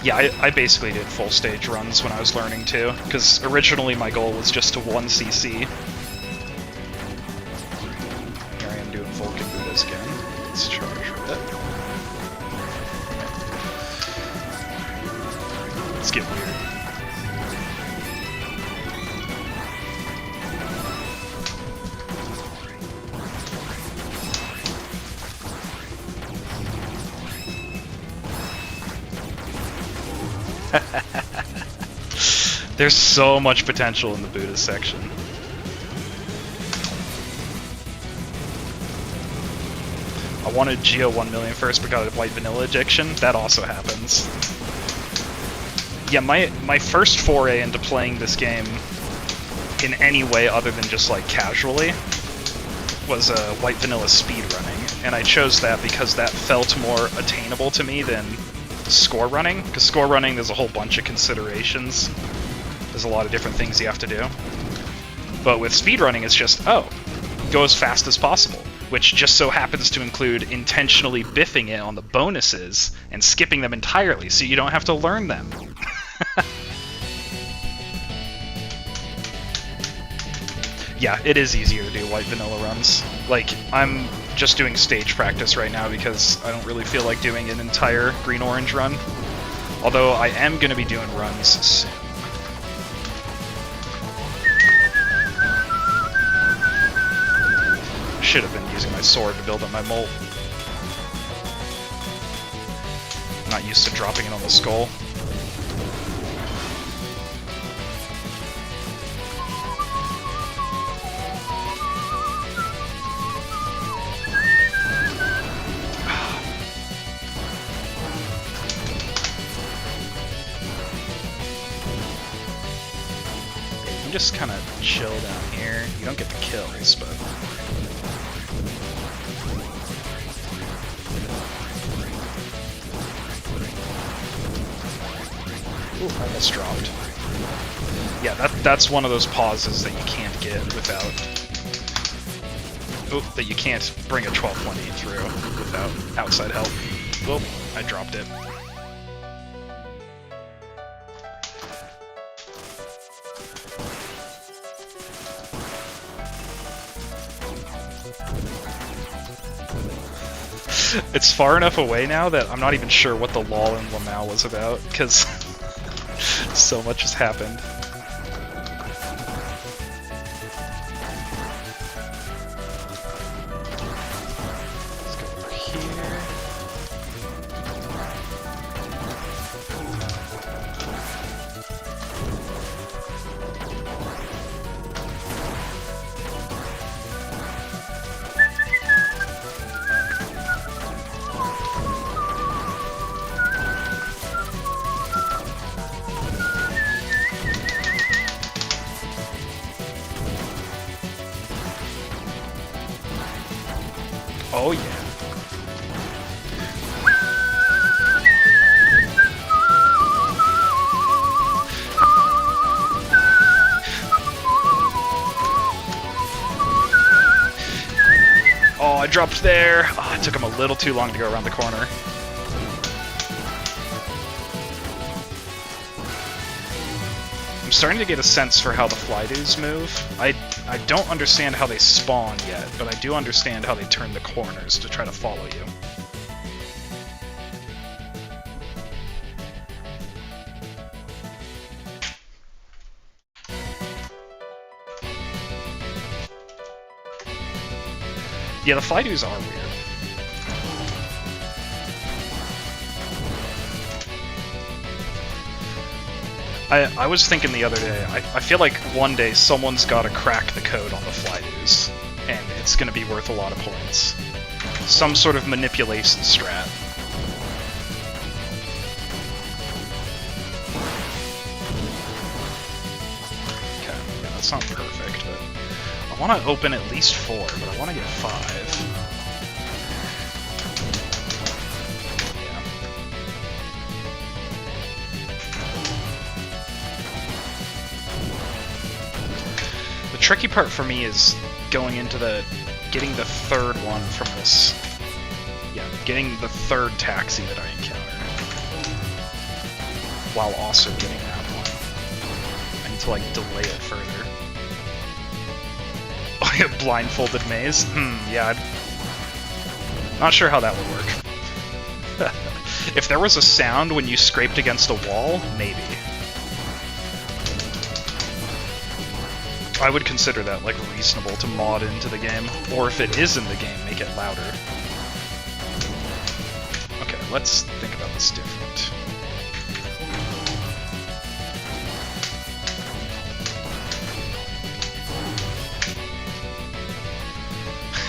Yeah, I basically did full stage runs when I was learning too, because originally my goal was just to 1cc. Here I am doing Vulcan Buddhas again. Let's charge a bit. Let's get weird. There's so much potential in the Buddhist section. I wanted Geo 1 million first, but got a white vanilla addiction. That also happens. Yeah, my first foray into playing this game in any way other than just like casually was white vanilla speedrunning, and I chose that because that felt more attainable to me than score running, because score running there's a whole bunch of considerations. There's a lot of different things you have to do. But with speedrunning it's just, oh, go as fast as possible, which just so happens to include intentionally biffing it on the bonuses and skipping them entirely so you don't have to learn them. Yeah, it is easier to do white vanilla runs. Like, I'm just doing stage practice right now because I don't really feel like doing an entire green-orange run. Although I am going to be doing runs soon. Should have been using my sword to build up my molt. I'm not used to dropping it on the skull. You can just kind of chill down here. You don't get the kills, but... Ooh, almost dropped. Yeah, that's one of those pauses that you can't get without... Oh, that you can't bring a 12.8 through without outside help. Well, I dropped it. It's far enough away now that I'm not even sure what the lull in Lamau was about, because so much has happened. Let's go over here. Oh yeah. Oh, I dropped there. Oh, it took him a little too long to go around the corner. I'm starting to get a sense for how the Flydews move. I don't understand how they spawn yet, but I do understand how they turn the corners to try to follow you. Yeah, the Flydews are weird. I was thinking the other day, I feel like one day someone's got to crack the code on the Flydews, and it's going to be worth a lot of points. Some sort of manipulation strat. Okay, yeah, that's not perfect, but I want to open at least 4, but I want to get 5. The tricky part for me is going into getting the third one from this. Yeah, getting the third taxi that I encounter. While also getting that one. I need to, like, delay it further. Oh, yeah, blindfolded maze? Yeah, not sure how that would work. If there was a sound when you scraped against a wall, maybe. I would consider that, like, reasonable to mod into the game. Or if it is in the game, make it louder. Okay, let's think about this different.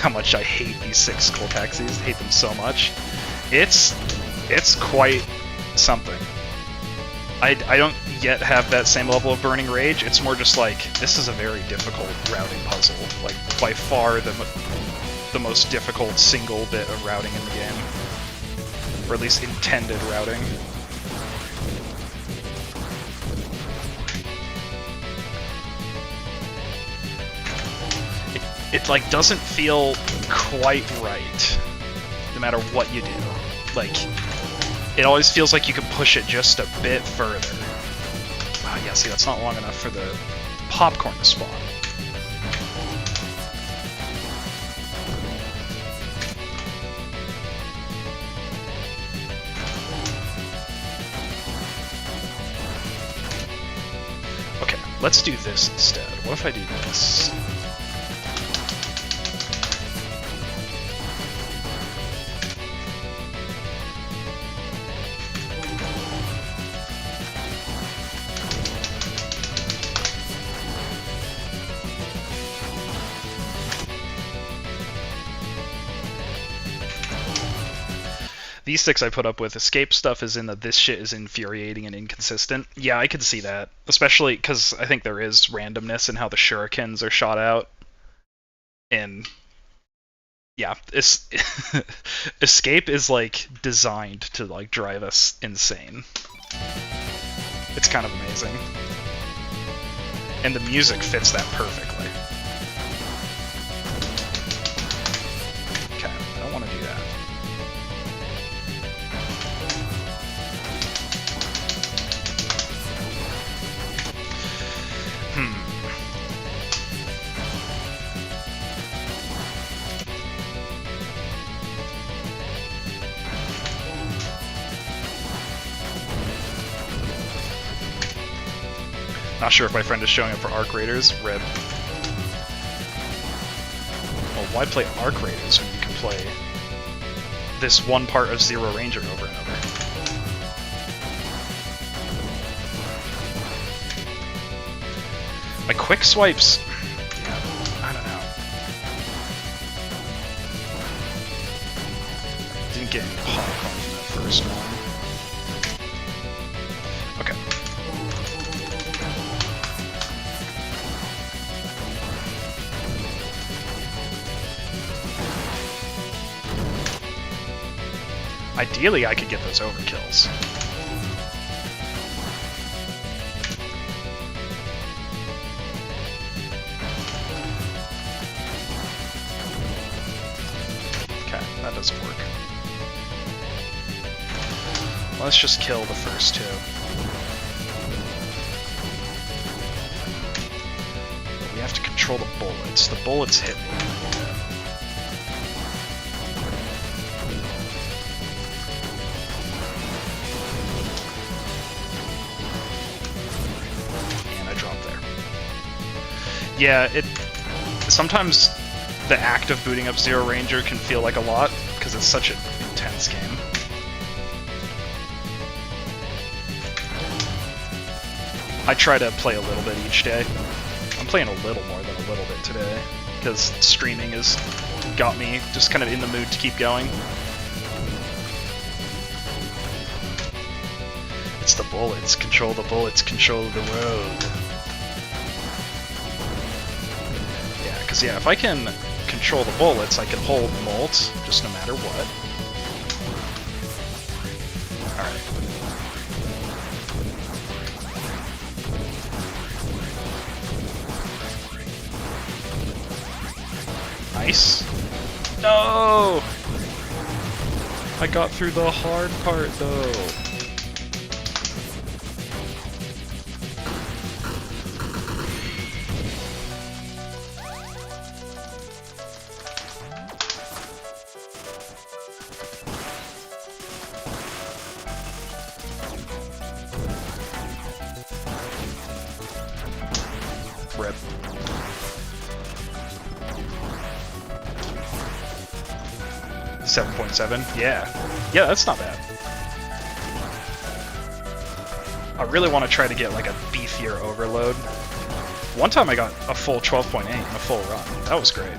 How much I hate these 6 skull taxis. I hate them so much. It's quite something. I don't yet have that same level of burning rage. It's more just like, this is a very difficult routing puzzle. Like, by far the most difficult single bit of routing in the game. Or at least intended routing. It like doesn't feel quite right, no matter what you do. Like, it always feels like you could push it just a bit further. Ah, yeah, see, that's not long enough for the popcorn to spawn. Okay, let's do this instead. What if I do this? These 6 I put up with. Escape stuff is in that this shit is infuriating and inconsistent. Yeah, I could see that. Especially because I think there is randomness in how the shurikens are shot out. And yeah, Escape is like designed to like drive us insane. It's kind of amazing. And the music fits that perfectly. Okay, I don't want to do that. Not sure if my friend is showing up for Arc Raiders. Rib. Well, why play Arc Raiders when you can play this one part of Zero Ranger over and over? My quick swipes... Yeah, I don't know. Didn't get any popcorn from that first one. Okay. Ideally, I could get those overkills. Okay, that doesn't work. Let's just kill the first two. But we have to control the bullets. The bullets hit me. Yeah, sometimes the act of booting up Zero Ranger can feel like a lot, because it's such an intense game. I try to play a little bit each day. I'm playing a little more than a little bit today, because streaming has got me just kind of in the mood to keep going. It's the bullets, control the world. Because, yeah, if I can control the bullets, I can hold Molt, just no matter what. Alright. Nice. No! I got through the hard part, though. Rip. $7.7? Yeah. Yeah, that's not bad. I really want to try to get like a beefier overload. One time I got a full 12.8 in a full run. That was great.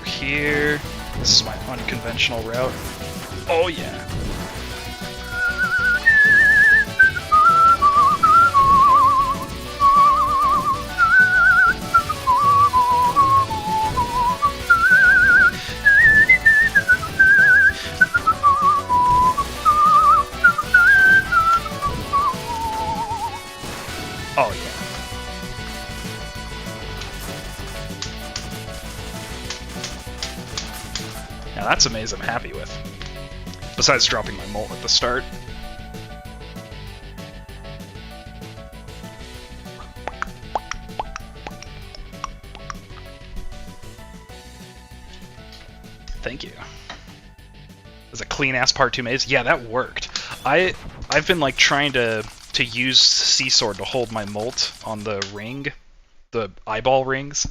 Here. This is my unconventional route. Oh yeah. Oh yeah. Now that's a maze I'm happy with. Besides dropping my Molt at the start. Thank you. As a clean-ass part 2 maze? Yeah, that worked. I've been like trying to use Sea Sword to hold my Molt on the ring. The eyeball rings.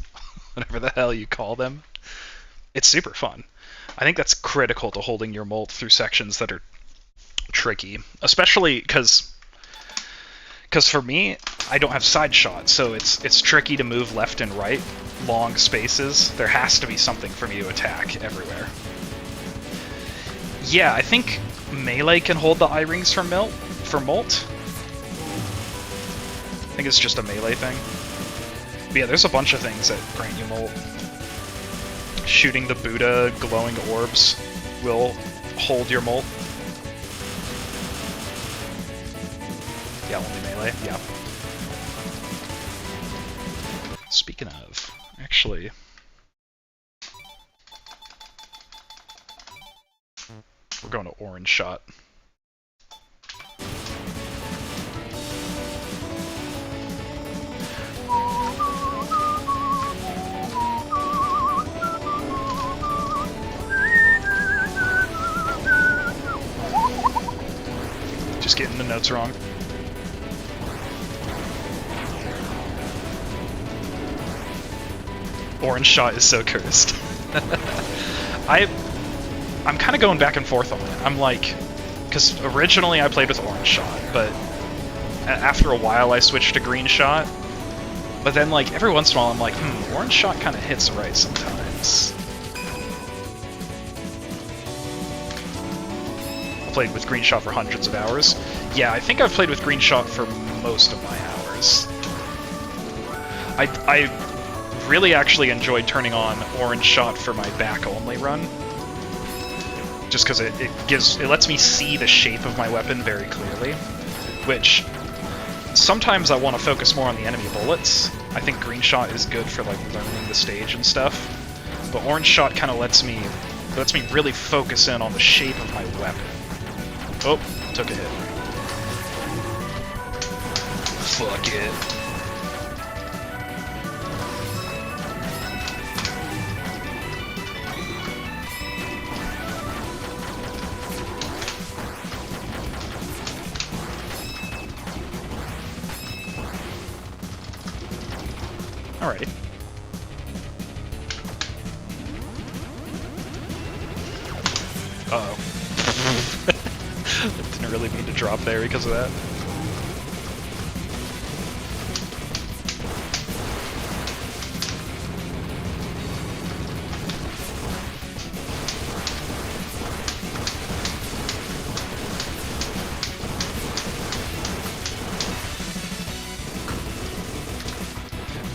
Whatever the hell you call them. It's super fun. I think that's critical to holding your Molt through sections that are tricky. Especially because for me, I don't have side shot, so it's tricky to move left and right, long spaces. There has to be something for me to attack everywhere. Yeah, I think melee can hold the eye rings for Molt. I think it's just a melee thing. But yeah, there's a bunch of things that grant you Molt. Shooting the Buddha glowing orbs will hold your Molt. Yeah, only melee, yeah. Speaking of, actually... We're going to orange shot. Just getting the notes wrong. Orange shot is so cursed. I'm kind of going back and forth on it. I'm like, because originally I played with orange shot, but after a while I switched to green shot. But then, like, every once in a while I'm like, orange shot kind of hits right sometimes. I played with green shot for hundreds of hours. Yeah, I think I've played with green shot for most of my hours. I really actually enjoyed turning on orange shot for my back only run. Just because it lets me see the shape of my weapon very clearly, which sometimes I want to focus more on the enemy bullets. I think green shot is good for like learning the stage and stuff, but orange shot kind of lets me really focus in on the shape of my weapon. Oh, took a hit. Fuck it. Alrighty. Uh-oh. Didn't really mean to drop there because of that.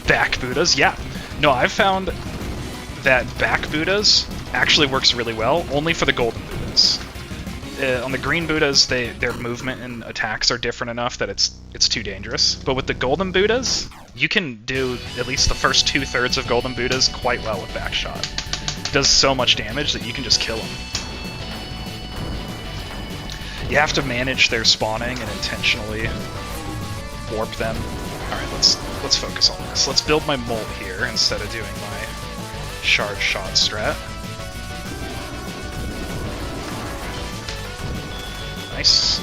Back Buddhas, yeah. No, I've found that back Buddhas actually works really well, only for the golden Buddhas. On the green Buddhas, their movement and attacks are different enough that it's too dangerous. But with the golden Buddhas, you can do at least the first 2/3 of golden Buddhas quite well with back shot. It does so much damage that you can just kill them. You have to manage their spawning and intentionally warp them. Alright, let's focus on this. Let's build my molt here instead of doing my shard shot strat. Nice.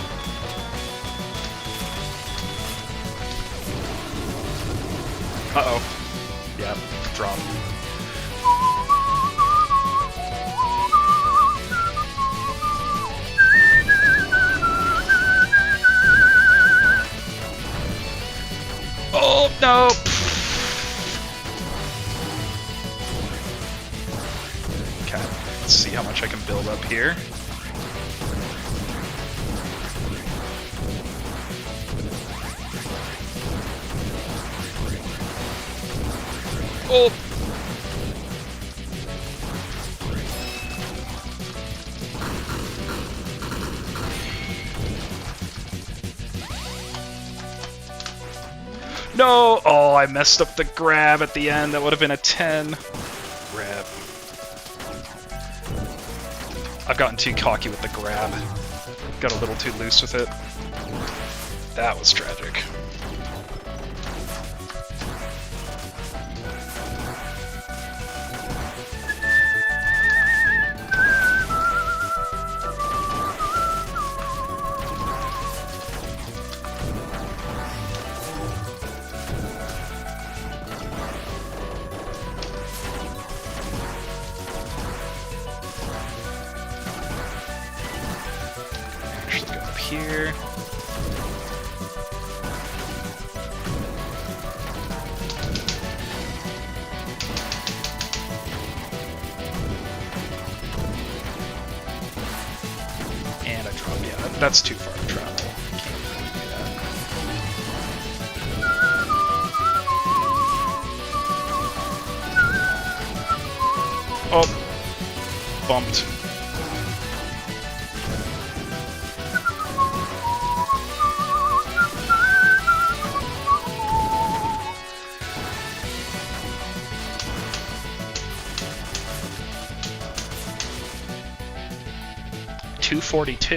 Uh-oh. Yep, drop. Oh, no! Okay, let's see how much I can build up here. Oh! No! Oh, I messed up the grab at the end. That would have been a 10. Grab. I've gotten too cocky with the grab. Got a little too loose with it. That was tragic. Actually go up here. And I drop, yeah, that's too far to travel. Can't really do that. Oh, bumped. 242.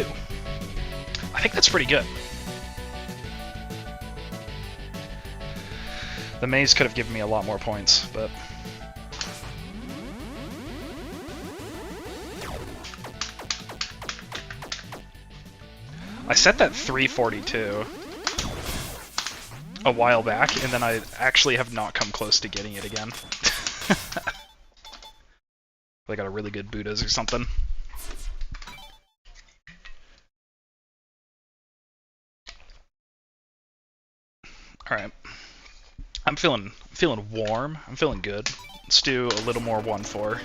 I think that's pretty good. The maze could have given me a lot more points, but... I set that 342 a while back, and then I actually have not come close to getting it again. I got a really good Buddhas or something. Alright. I'm feeling warm. I'm feeling good. Let's do a little more 1-4.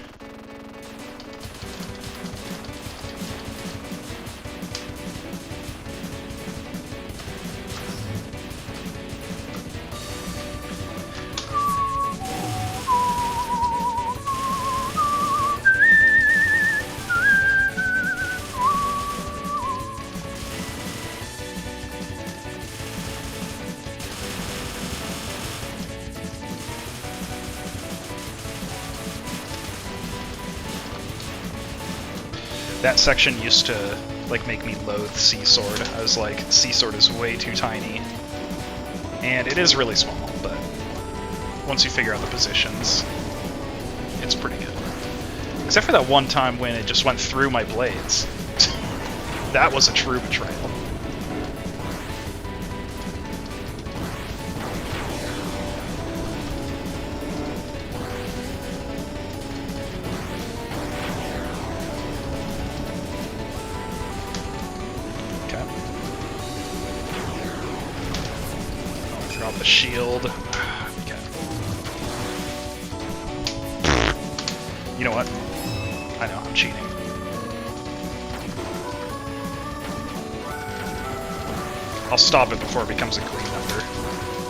That section used to like make me loathe Sea Sword. I was like, Sea Sword is way too tiny. And it is really small, but once you figure out the positions, it's pretty good. Except for that one time when it just went through my blades. That was a true betrayal. The shield. Okay. You know what? I know, I'm cheating. I'll stop it before it becomes a green number,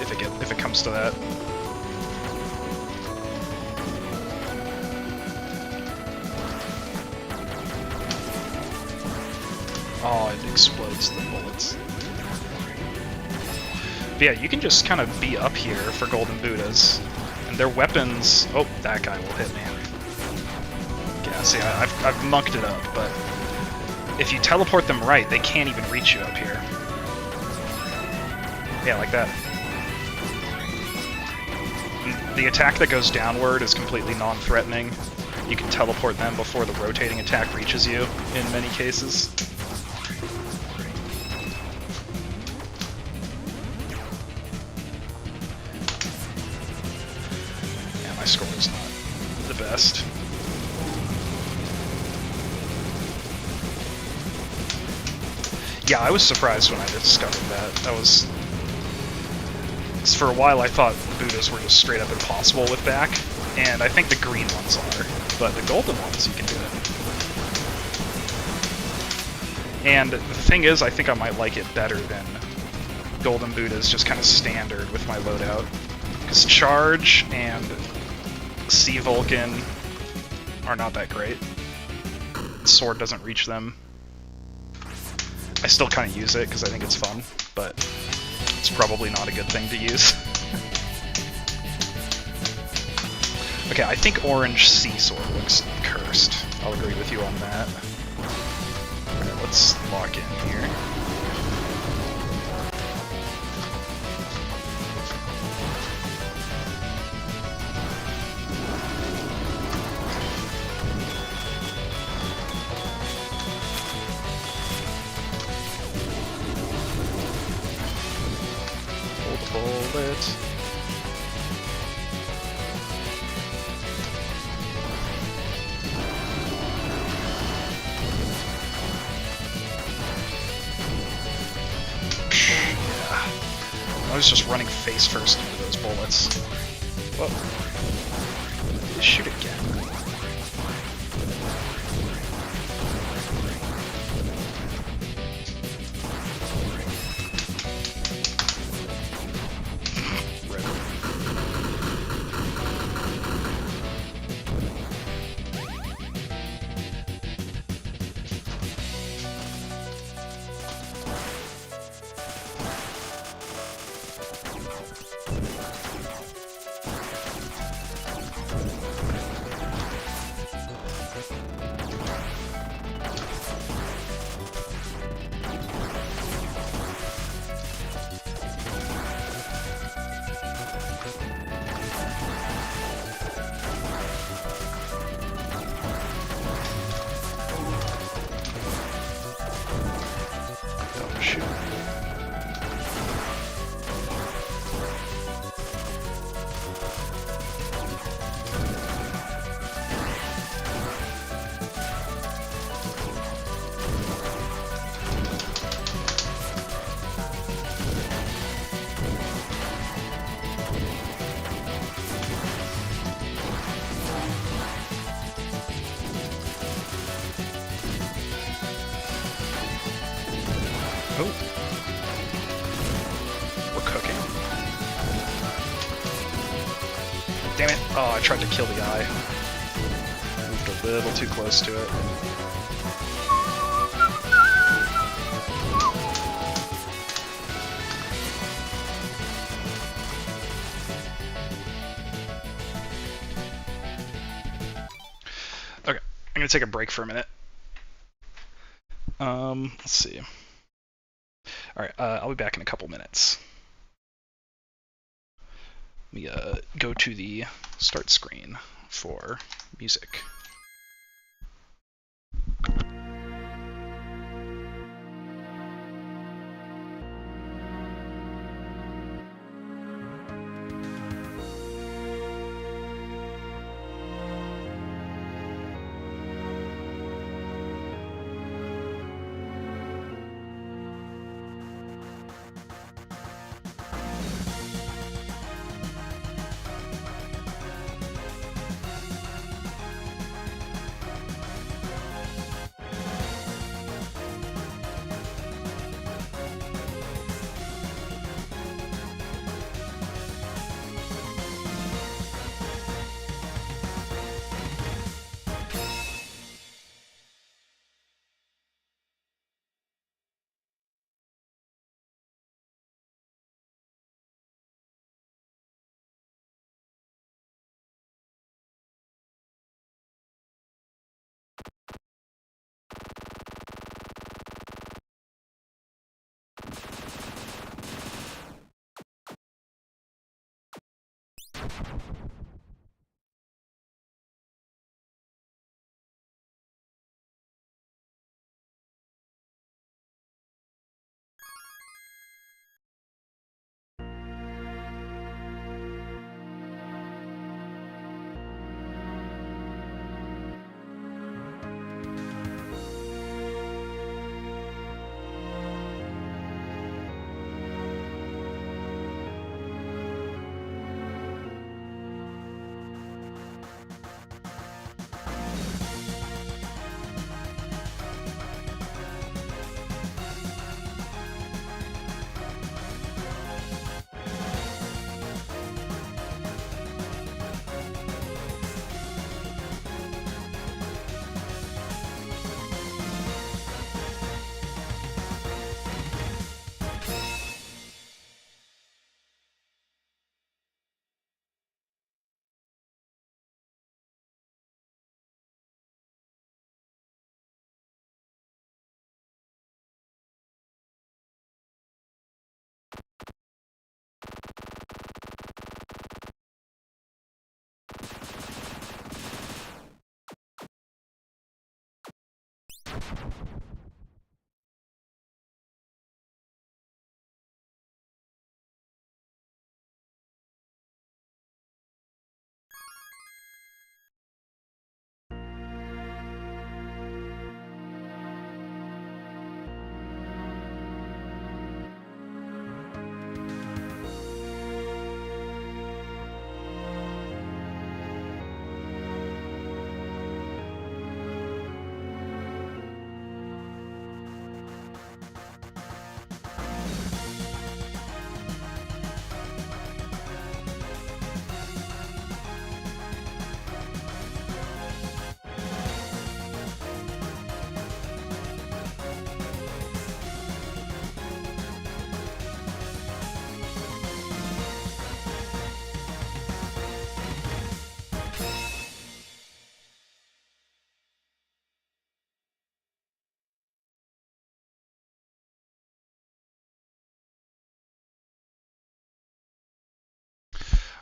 if it comes to that. Oh, it explodes the bullets. But yeah, you can just kind of be up here for Golden Buddhas, and their weapons... Oh, that guy will hit me. Yeah, see, I've mucked it up, but if you teleport them right, they can't even reach you up here. Yeah, like that. And the attack that goes downward is completely non-threatening. You can teleport them before the rotating attack reaches you, in many cases. My score is not the best. Yeah, I was surprised when I discovered that. That was... Because for a while I thought the Buddhas were just straight up impossible with back, and I think the green ones are, but the golden ones you can do it. And the thing is, I think I might like it better than Golden Buddhas just kind of standard with my loadout. Because Charge and Sea Vulcan are not that great. Sword doesn't reach them. I still kind of use it because I think it's fun, but it's probably not a good thing to use. Okay, I think Orange Sea Sword looks cursed. I'll agree with you on that. Okay, let's lock in here. Bullet. I was just running face first into those bullets. Whoa. Shoot again. Oh. We're cooking. Damn it. Oh, I tried to kill the eye. Moved a little too close to it. Okay, I'm gonna take a break for a minute. Let's see. Alright, I'll be back in a couple minutes. Let me go to the start screen for music.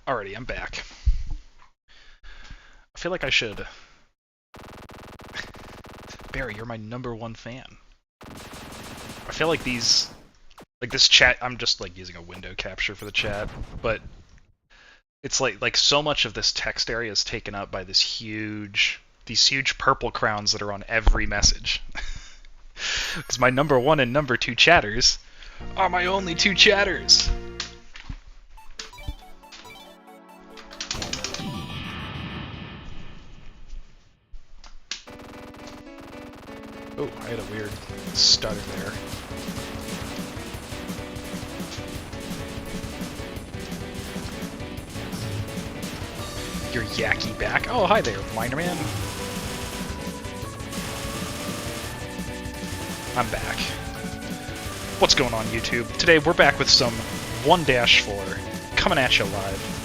Alrighty, I'm back. I feel like I should... Barry, you're my #1 fan. I feel like these... Like this chat, I'm just like using a window capture for the chat, but it's like so much of this text area is taken up by these huge purple crowns that are on every message. Because my #1 and #2 chatters are my only 2 chatters. Oh, I had a weird stutter there. Yaki back. Oh, hi there, Miner Man. I'm back. What's going on, YouTube? Today we're back with some 1-4 coming at you live.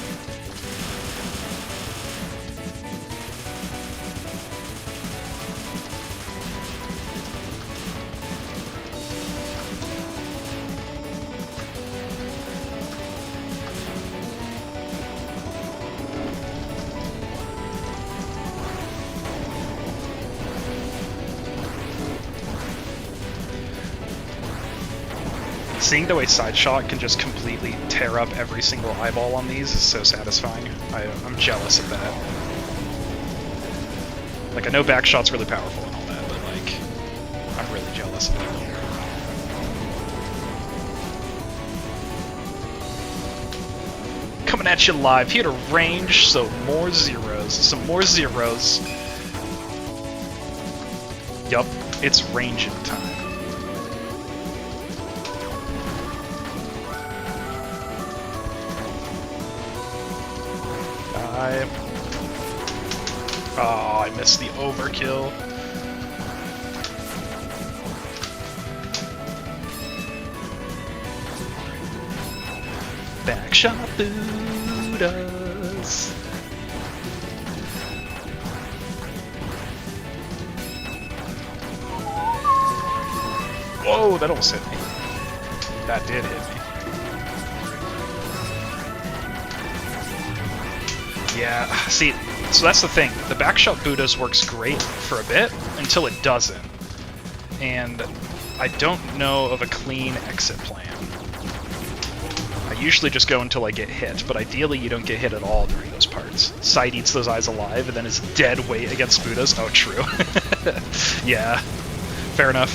Seeing the way Sideshot can just completely tear up every single eyeball on these is so satisfying. I'm jealous of that. Like, I know Backshot's really powerful and all that, but, like, I'm really jealous of that. Coming at you live, here to range, so more zeros. Some more zeros. Yup, it's ranging time. Oh, I missed the overkill. Backshot Buddhas. Whoa, that almost hit me. That did hit me. Yeah, see, so that's the thing. The Backshot Buddhas works great for a bit until it doesn't. And I don't know of a clean exit plan. I usually just go until I get hit, but ideally you don't get hit at all during those parts. Side eats those eyes alive and then is dead weight against Buddhas. Oh, true. Yeah, fair enough.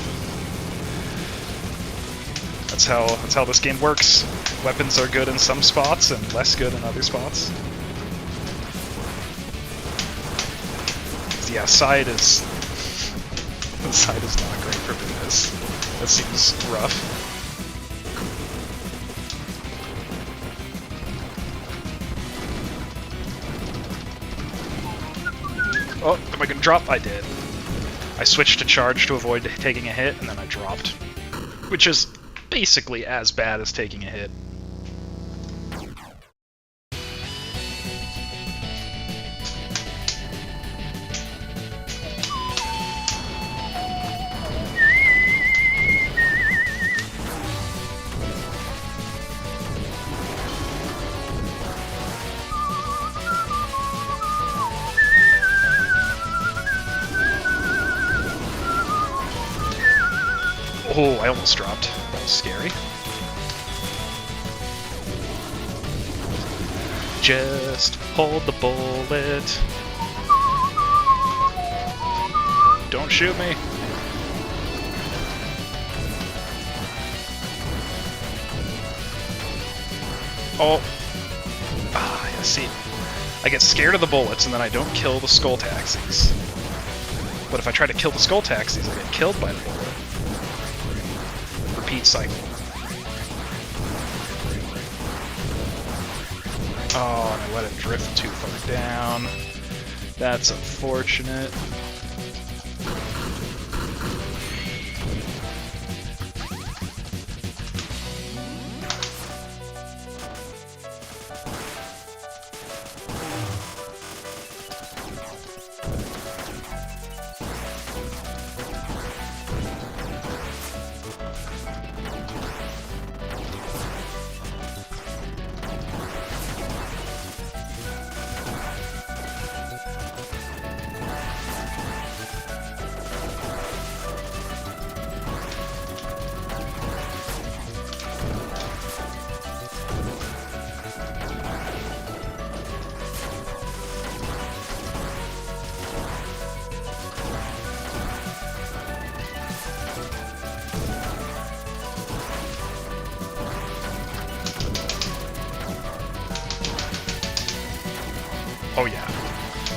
That's how this game works. Weapons are good in some spots and less good in other spots. Yeah, side is not great for Buddhas. That seems rough. Oh, am I gonna drop? I did. I switched to charge to avoid taking a hit, and then I dropped. Which is basically as bad as taking a hit. Oh, I almost dropped. That was scary. Just hold the bullet. Don't shoot me. Oh. Ah, I see. I get scared of the bullets and then I don't kill the skull taxis. But if I try to kill the skull taxis, I get killed by the bullet. Repeat cycle. Oh, and I let it drift too far down. That's unfortunate. Oh yeah.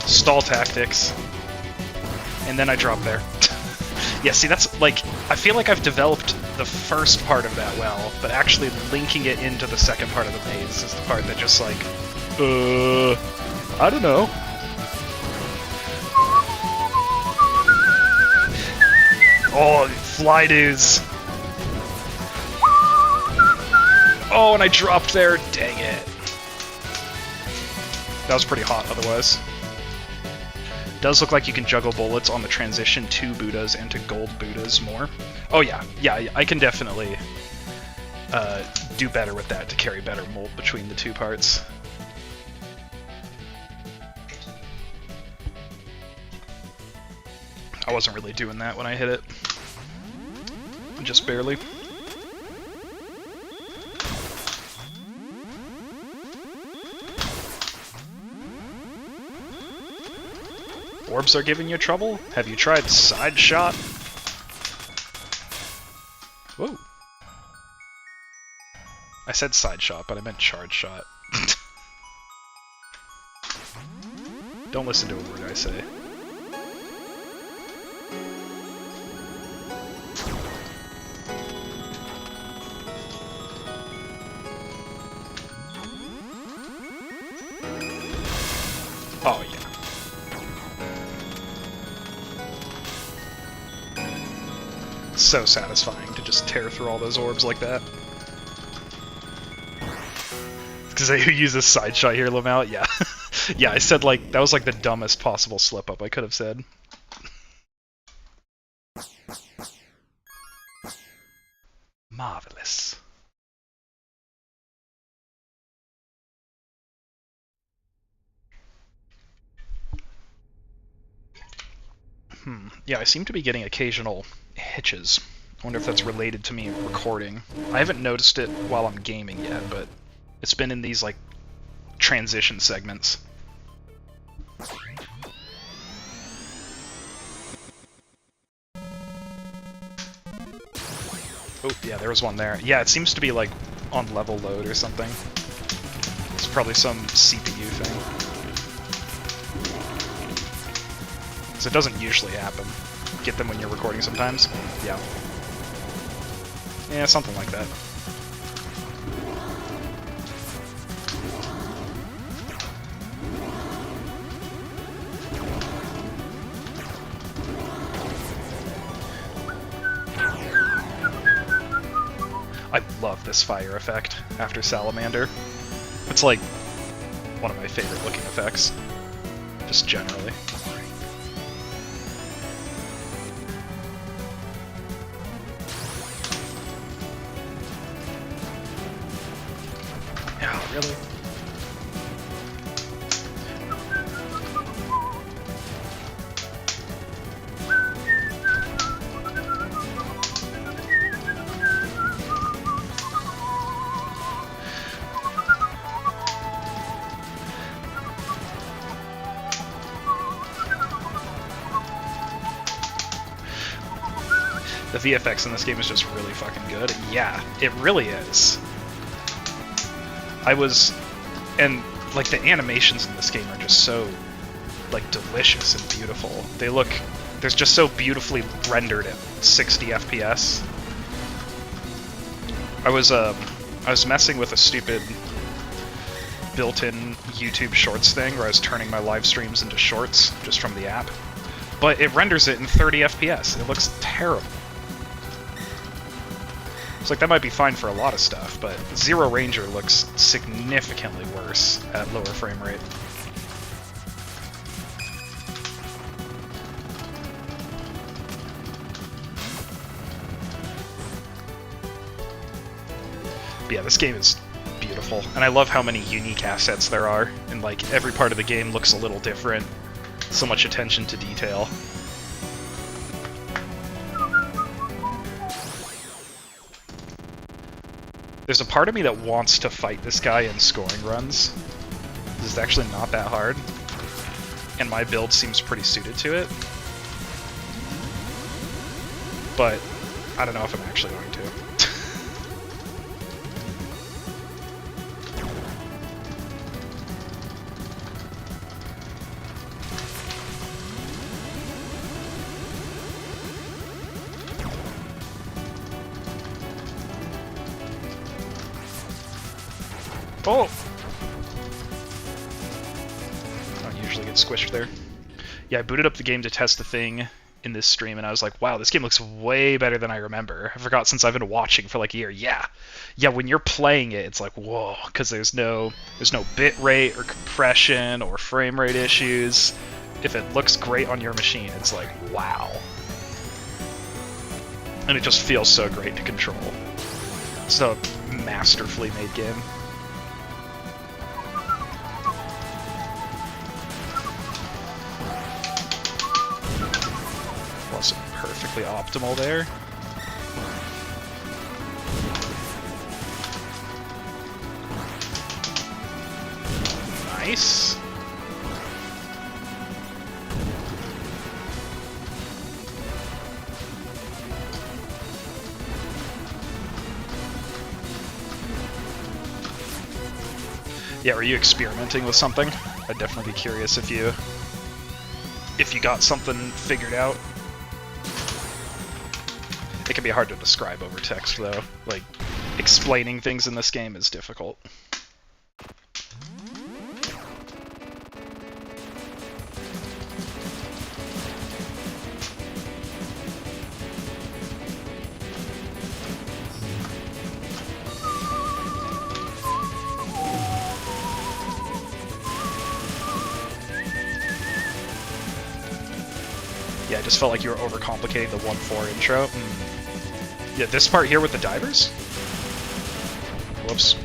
Stall tactics. And then I drop there. Yeah, see, that's, like, I feel like I've developed the first part of that well, but actually linking it into the second part of the maze is the part that just, like, I don't know. Oh, fly dudes. Oh, and I dropped there. Dang it. That was pretty hot otherwise. Does look like you can juggle bullets on the transition to Buddhas and to gold Buddhas more. Oh yeah, yeah, I can definitely do better with that to carry better molt between the two parts. I wasn't really doing that when I hit it. Just barely. Orbs are giving you trouble? Have you tried side shot? Whoa. I said side shot, but I meant charge shot. Don't listen to a word I say. Oh, yeah. So satisfying to just tear through all those orbs like that. Because who uses side shot here, Lamau? Yeah. Yeah, I said like, that was like the dumbest possible slip up I could have said. Marvelous. Yeah, I seem to be getting occasional hitches. I wonder if that's related to me recording. I haven't noticed it while I'm gaming yet, but it's been in these, like, transition segments. Oh, yeah, there was one there. Yeah, it seems to be, like, on level load or something. It's probably some CPU thing. So it doesn't usually happen. Get them when you're recording sometimes? Yeah. Yeah, something like that. I love this fire effect after Salamander. It's like one of my favorite looking effects, just generally. Really? The VFX in this game is just really fucking good. Yeah, it really is. And like the animations in this game are just so like delicious and beautiful. They're just so beautifully rendered at 60 FPS. I was messing with a stupid built-in YouTube Shorts thing where I was turning my live streams into shorts just from the app, but it renders it in 30 FPS. It looks terrible. It's like that might be fine for a lot of stuff, but Zero Ranger looks significantly worse at lower frame rate. But yeah, this game is beautiful, and I love how many unique assets there are, and like every part of the game looks a little different. So much attention to detail. There's a part of me that wants to fight this guy in scoring runs. This is actually not that hard, and my build seems pretty suited to it. But I don't know if I'm actually going to. Oh! I don't usually get squished there. Yeah, I booted up the game to test the thing, in this stream, and I was like, wow, this game looks way better than I remember. I forgot since I've been watching for like a year. Yeah, when you're playing it, it's like, whoa, because there's no bit rate or compression or frame rate issues. If it looks great on your machine, it's like, wow. And it just feels so great to control. It's a masterfully made game. Wasn't perfectly optimal there. Nice. Yeah, were you experimenting with something? I'd definitely be curious if you got something figured out. It can be hard to describe over text, though. Like, explaining things in this game is difficult. Yeah, I just felt like you were overcomplicating the 1-4 intro. Yeah, this part here with the divers? Whoops.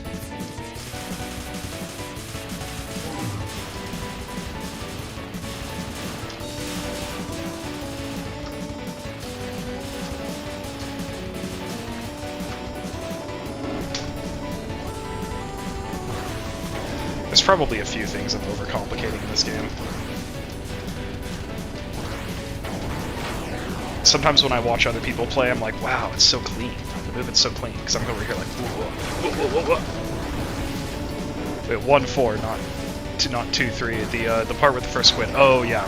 There's probably a few things I'm overcomplicating in this game. Sometimes when I watch other people play, I'm like, wow, it's so clean. The movement's so clean, because I'm over here like, whoa, whoa, whoa, whoa. Wait, 1-4, not 2-3. The part with the first squid. Oh yeah,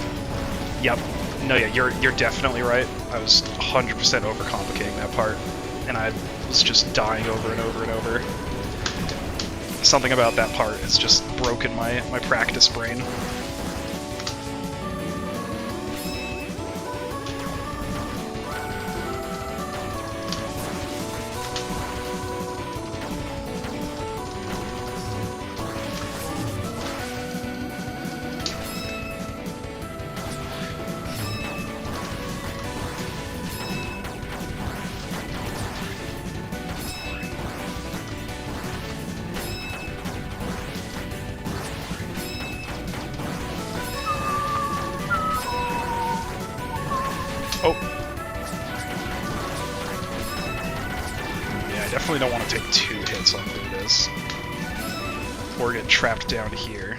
yep. No, yeah, you're definitely right. I was 100% overcomplicating that part, and I was just dying over and over and over. Something about that part has just broken my practice brain. Oh. Yeah, I definitely don't want to take 2 hits on who it is. Or get trapped down here.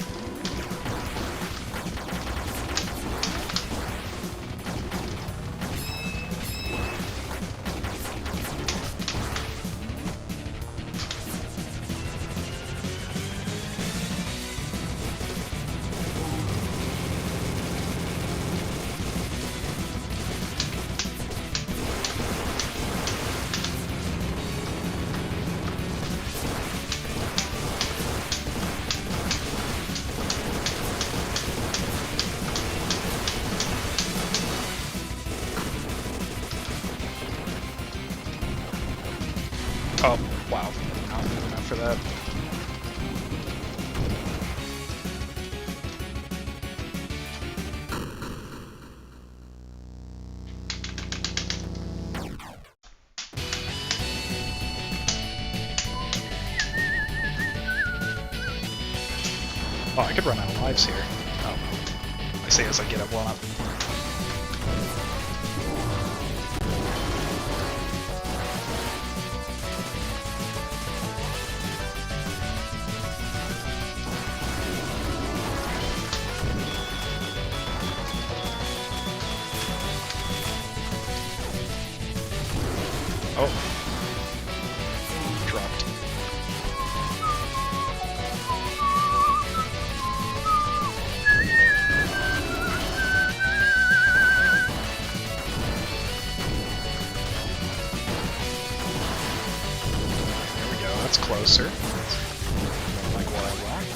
Oh, wow. Not good enough for that. Oh, I could run out of lives here. Oh. I say as I get up, blown up. Oh. Dropped. There we go, that's closer. Like what I want.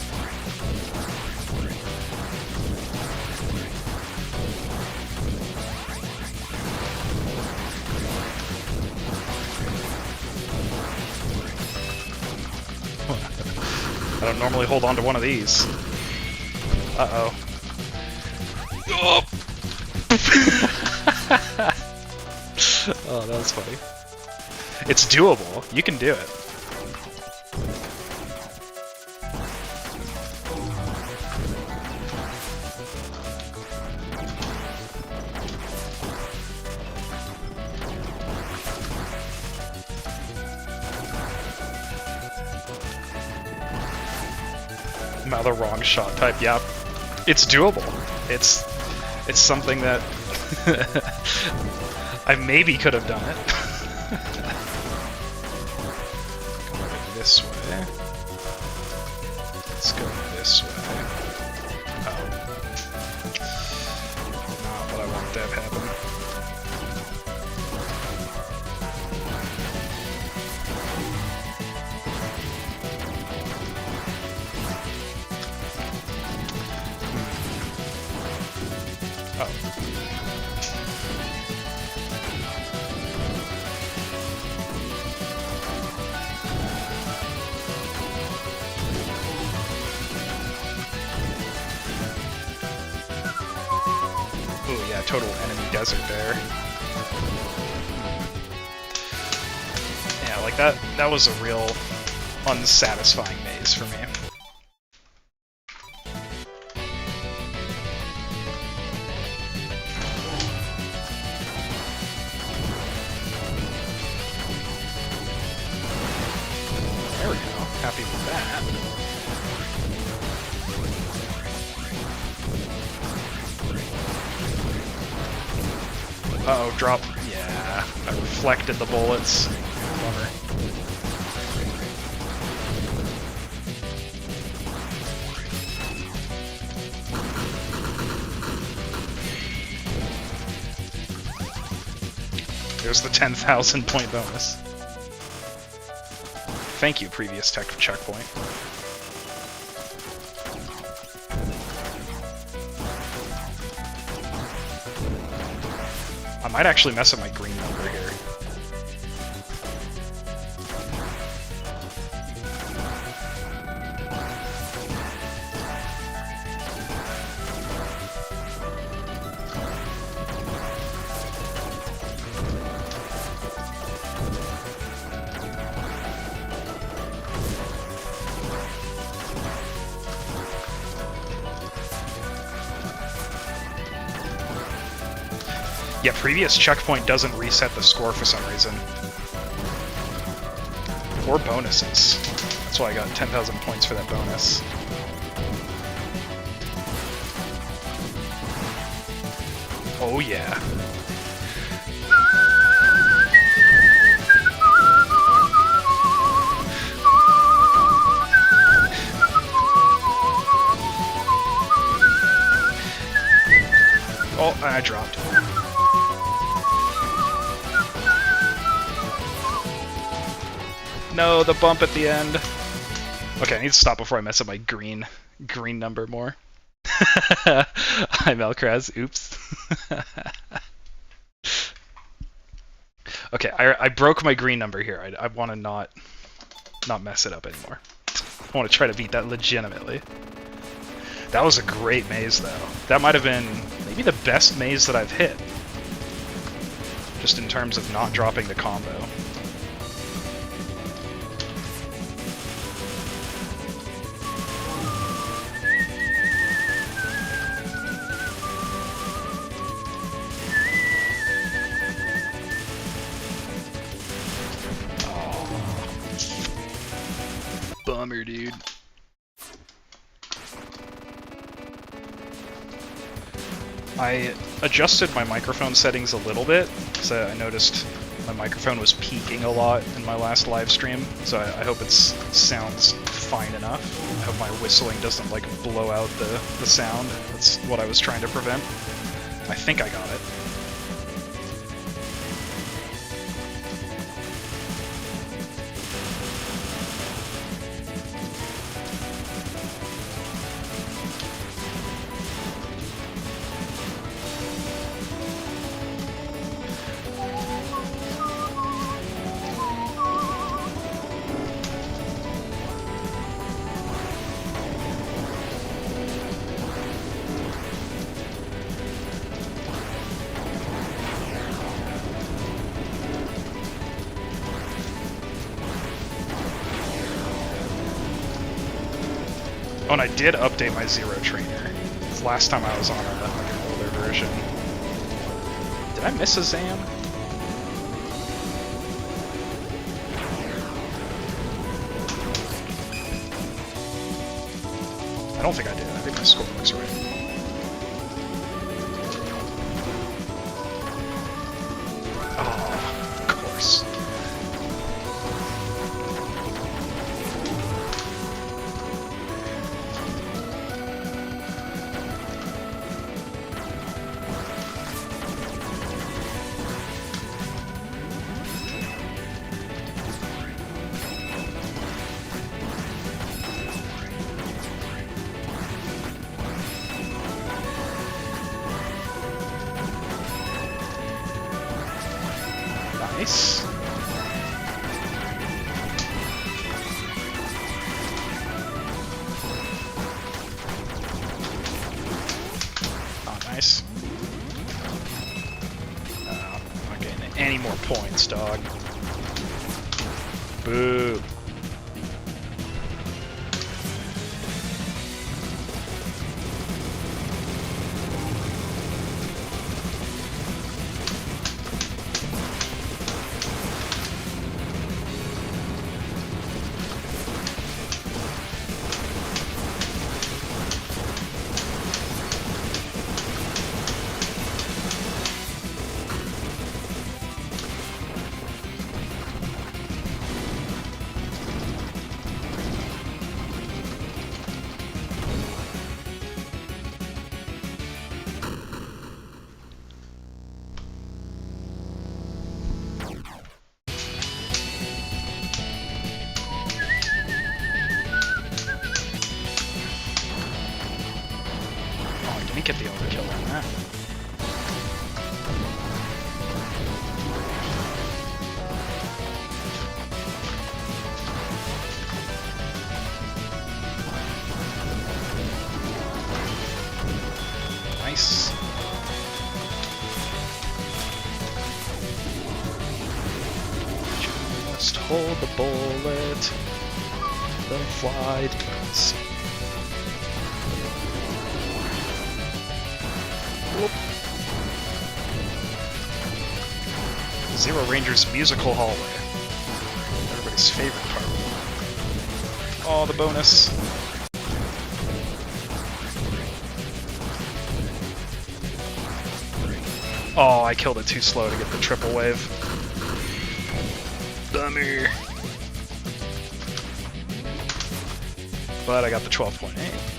I don't normally hold on to one of these. Uh-oh. Oh! Oh, that was funny. It's doable. You can do it. Am I the wrong shot type? Yeah. It's doable. It's something that I maybe could have done it. Go this way. Let's go this way. Oh. Not what I want to have happen. Oh yeah, total enemy desert there. Yeah, like that was a real unsatisfying maze for me. There we go. Happy with that. Uh-oh, drop. Yeah, I reflected the bullets. Bummer. There's the 10,000 point bonus. Thank you, previous tech checkpoint. I might actually mess up my green number here. Yeah, previous checkpoint doesn't reset the score for some reason. Or bonuses. That's why I got 10,000 points for that bonus. Oh yeah. Oh, I dropped. No, the bump at the end. Okay, I need to stop before I mess up my green number more. Hi, Melkraz. Oops. Okay, I broke my green number here. I want to not mess it up anymore. I want to try to beat that legitimately. That was a great maze, though. That might have been maybe the best maze that I've hit. Just in terms of not dropping the combo. Bummer, dude. I adjusted my microphone settings a little bit, so I noticed my microphone was peaking a lot in my last live stream, so I hope it sounds fine enough. I hope my whistling doesn't, like, blow out the sound. That's what I was trying to prevent. I think I got it. and I did update my Zero Trainer. Last time I was on like an older version. Did I miss a Zam? I don't think I did. I think my score looks right. Oh, of course. Nice. Oh, nice. I'm not getting any more points, dog. Boo. Let me get the overkill on that. Nice. Just hold the bullet. Let it fly. Whoop. Zero Ranger's musical hallway. Everybody's favorite part. Oh, the bonus. Oh, I killed it too slow to get the triple wave. Dummy. But I got the 12.8.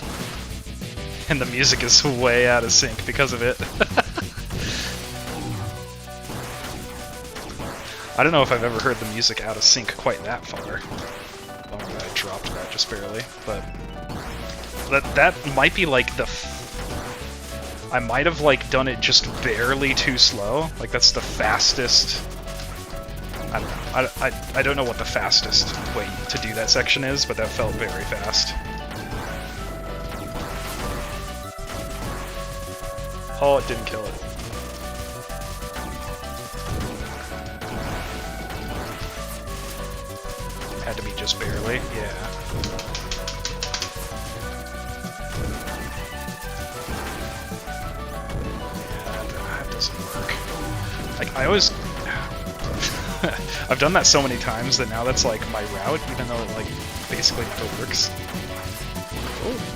And the music is way out of sync because of it. I don't know if I've ever heard the music out of sync quite that far. Oh, I dropped that just barely, but that might be like the. I might have like done it just barely too slow. Like that's the fastest. I don't know. I don't know what the fastest way to do that section is, but that felt very fast. Oh, it didn't kill it. Had to be just barely, yeah. That doesn't work. Like, I always... I've done that so many times that now that's like my route, even though it like basically never works. Oh.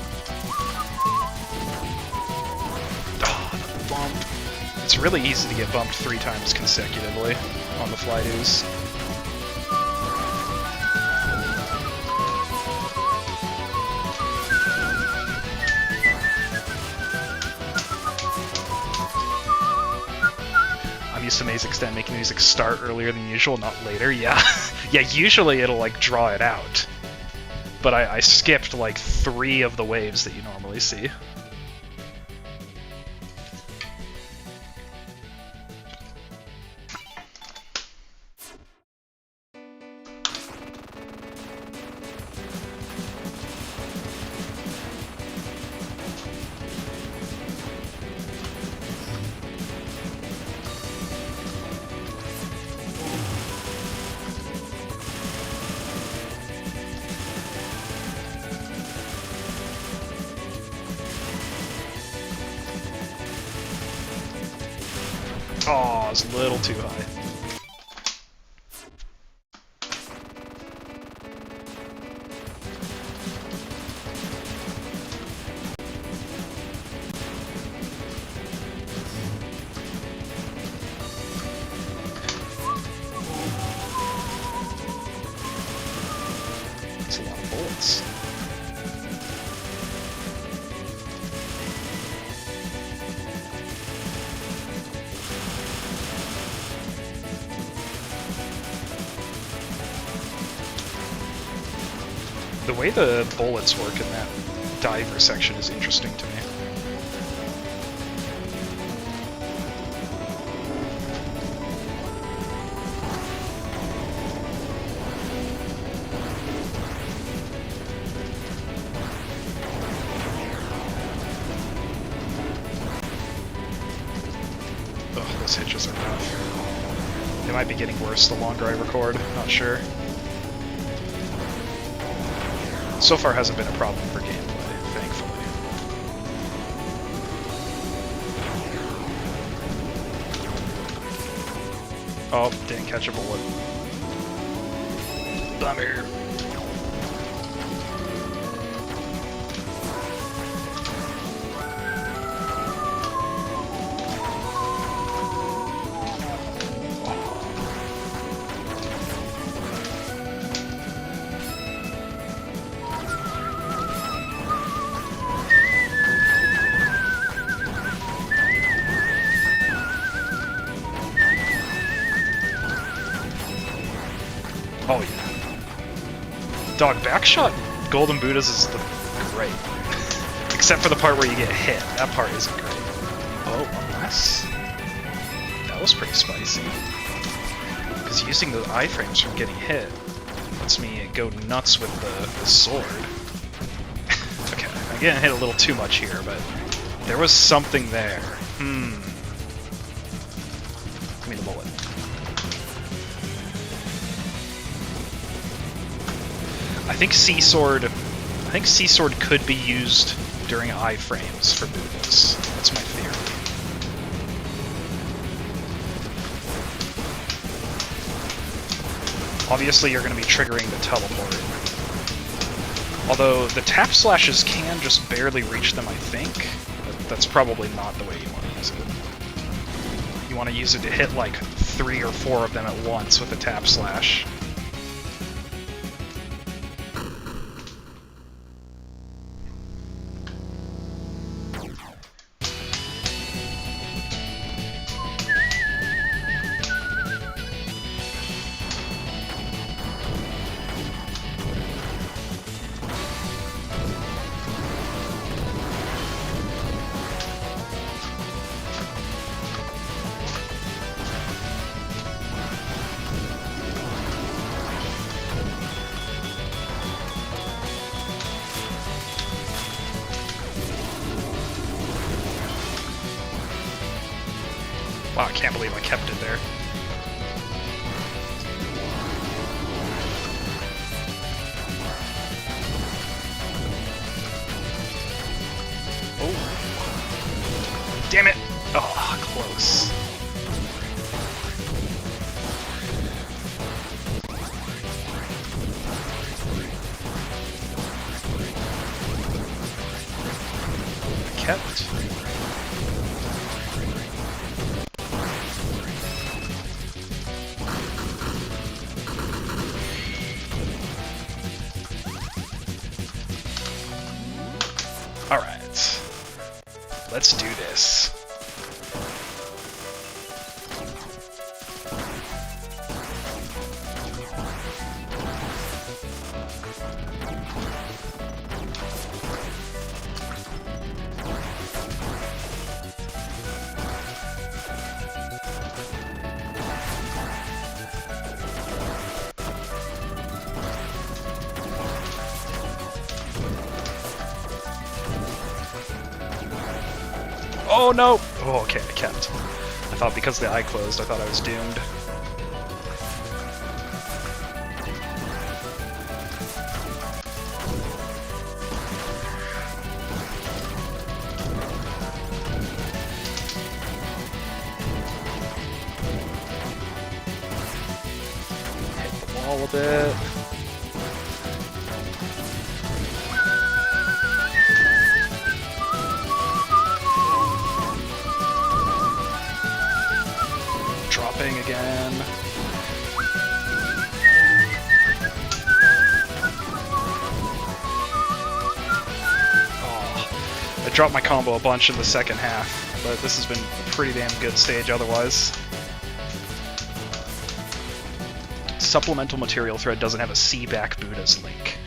It's really easy to get bumped 3 times consecutively on the fly-dos. I'm used to Maze Extend making music start earlier than usual, not later. Yeah, yeah. Usually it'll like draw it out, but I skipped like 3 of the waves that you normally see. I was a little too high. That's a lot of bullets. The way the bullets work in that diver section is interesting to me. Ugh, those hitches are rough. They might be getting worse the longer I record, not sure. So far hasn't been a problem for gameplay, thankfully. Oh, didn't catch a bullet. Bummer. Oh yeah. Dog, backshot Golden Buddhas is the great. Except for the part where you get hit. That part isn't great. Oh, one less? That was pretty spicy. Because using the iframes from getting hit lets me go nuts with the sword. Okay, I'm getting hit a little too much here, but there was something there. Give me the bullet. I think Sea Sword could be used during iframes for Buddhas. That's my theory. Obviously, you're going to be triggering the teleport. Although the tap slashes can just barely reach them, I think. But that's probably not the way you want to use it. You want to use it to hit like 3 or 4 of them at once with a tap slash. Wow, I can't believe I kept it there. Oh. Damn it! Oh, close. I kept. Alright. Let's do this. Oh no! Oh, okay, I kept. I thought because the eye closed, I thought I was doomed. stall a bit. Dropping again. Oh, I dropped my combo a bunch in the second half, but this has been a pretty damn good stage otherwise. Supplemental material thread doesn't have a C-back Buddha's link.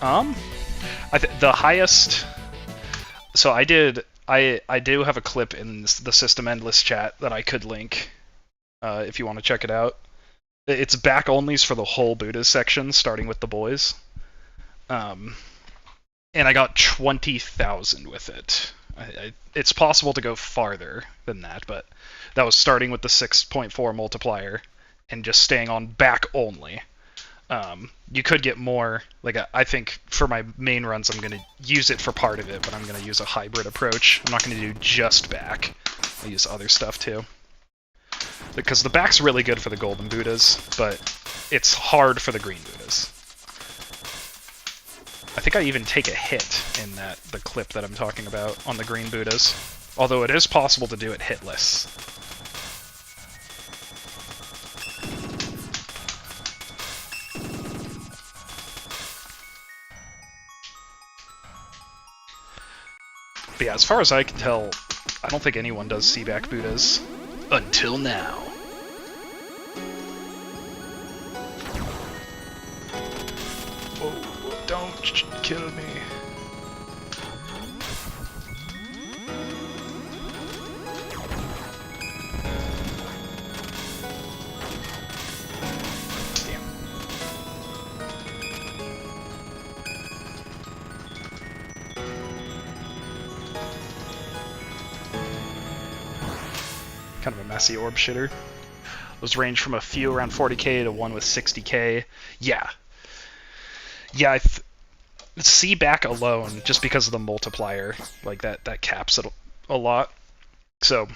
The highest... So I do have a clip in the System Endless chat that I could link, if you want to check it out. It's back-onlys for the whole Buddha's section, starting with the boys. And I got 20,000 with it. It's possible to go farther than that, but that was starting with the 6.4 multiplier and just staying on back only. You could get more. Like, I think for my main runs, I'm going to use it for part of it, but I'm going to use a hybrid approach. I'm not going to do just back. I'll use other stuff too. Because the back's really good for the golden Buddhas, but it's hard for the green Buddhas. I think I even take a hit in the clip that I'm talking about on the green Buddhas. Although it is possible to do it hitless. But yeah, as far as I can tell, I don't think anyone does C-back Buddhas. Until now. Oh, don't kill me. Kind of a messy orb shitter. Those range from a few around 40k to one with 60k. Yeah. Yeah, C back alone, just because of the multiplier, like that caps it a lot. So,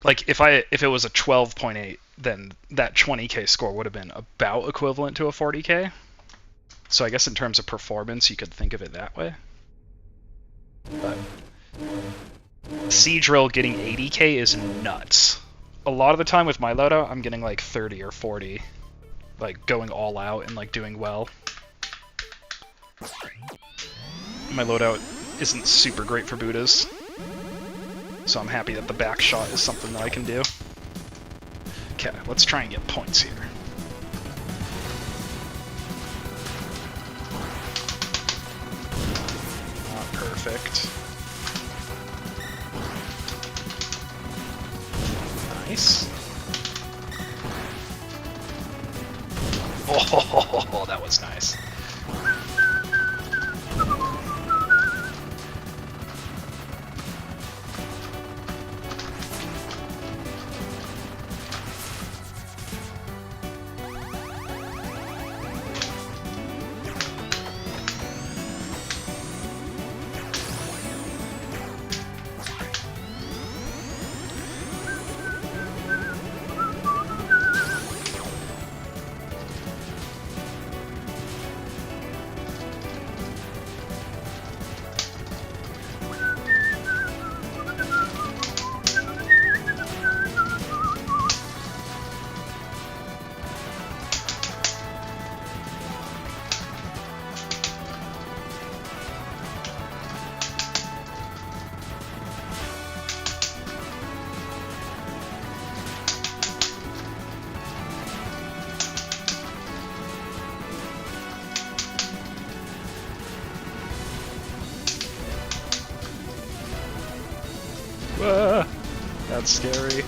like if it was a 12.8, then that 20k score would have been about equivalent to a 40k. So I guess in terms of performance, you could think of it that way. But C drill getting 80k is nuts. A lot of the time with my loadout, I'm getting like 30 or 40, like going all out and like doing well. My loadout isn't super great for Buddhas, so I'm happy that the back shot is something that I can do. Okay, let's try and get points here. Not perfect. Nice. Oh, that was nice. That's scary.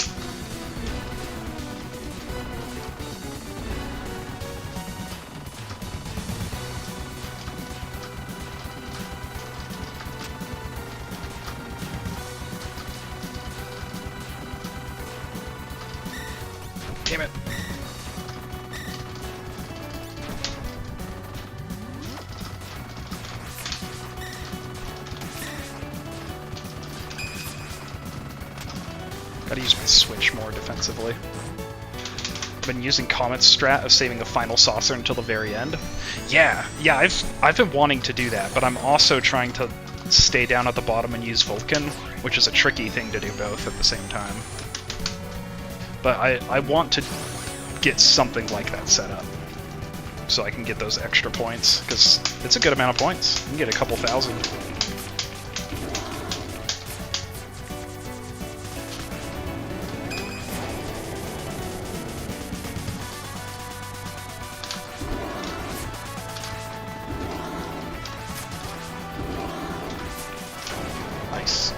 Damn it. Gotta use my switch more defensively. been using Comet's strat of saving the final saucer until the very end. Yeah, I've been wanting to do that, but I'm also trying to stay down at the bottom and use Vulcan, which is a tricky thing to do both at the same time. But I want to get something like that set up, so I can get those extra points, because it's a good amount of points. You can get a couple thousand. Nice.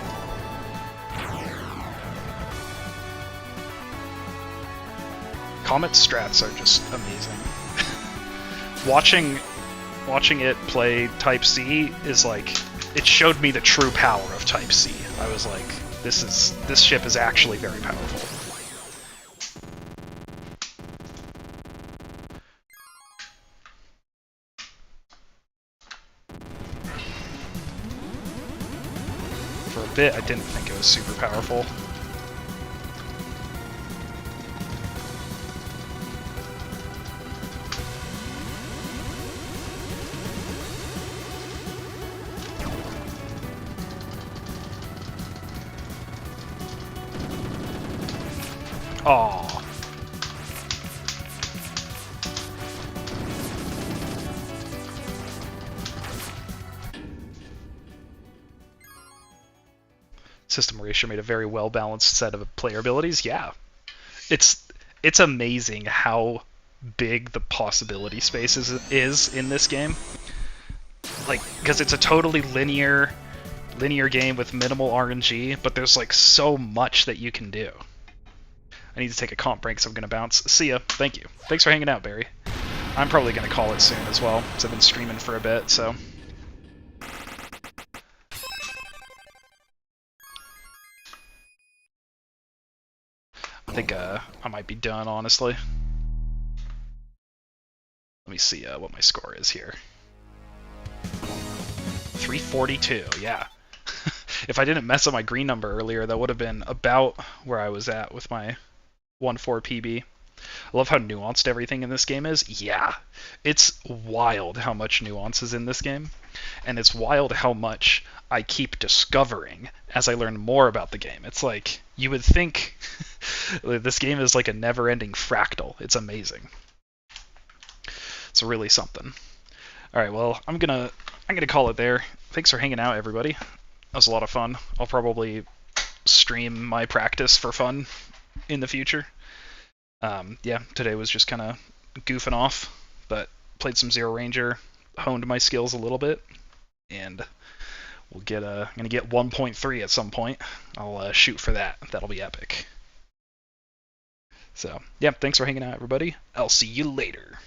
Comet's strats are just amazing. Watching it play Type C is like, it showed me the true power of Type C. I was like, this ship is actually very powerful. For a bit, I didn't think it was super powerful. Aww. System Erasure made a very well-balanced set of player abilities. Yeah. It's amazing how big the possibility space is in this game. Like, because it's a totally linear game with minimal RNG, but there's like so much that you can do. I need to take a comp break, so I'm gonna bounce. See ya. Thank you. Thanks for hanging out, Barry. I'm probably gonna call it soon as well, because I've been streaming for a bit, so. I think I might be done, honestly. Let me see what my score is here. 342, yeah. If I didn't mess up my green number earlier, that would have been about where I was at with my 1.4 PB. I love how nuanced everything in this game is. Yeah, it's wild how much nuance is in this game, and it's wild how much I keep discovering as I learn more about the game. It's like, you would think this game is like a never-ending fractal. It's amazing. It's really something. All right, well, I'm gonna call it there. Thanks for hanging out, everybody. That was a lot of fun. I'll probably stream my practice for fun in the future. Yeah, today was just kind of goofing off, but played some Zero Ranger, honed my skills a little bit, and we'll get I'm gonna get 1.3 at some point. I'll shoot for that. That'll be epic. So, yeah, thanks for hanging out, everybody. I'll see you later.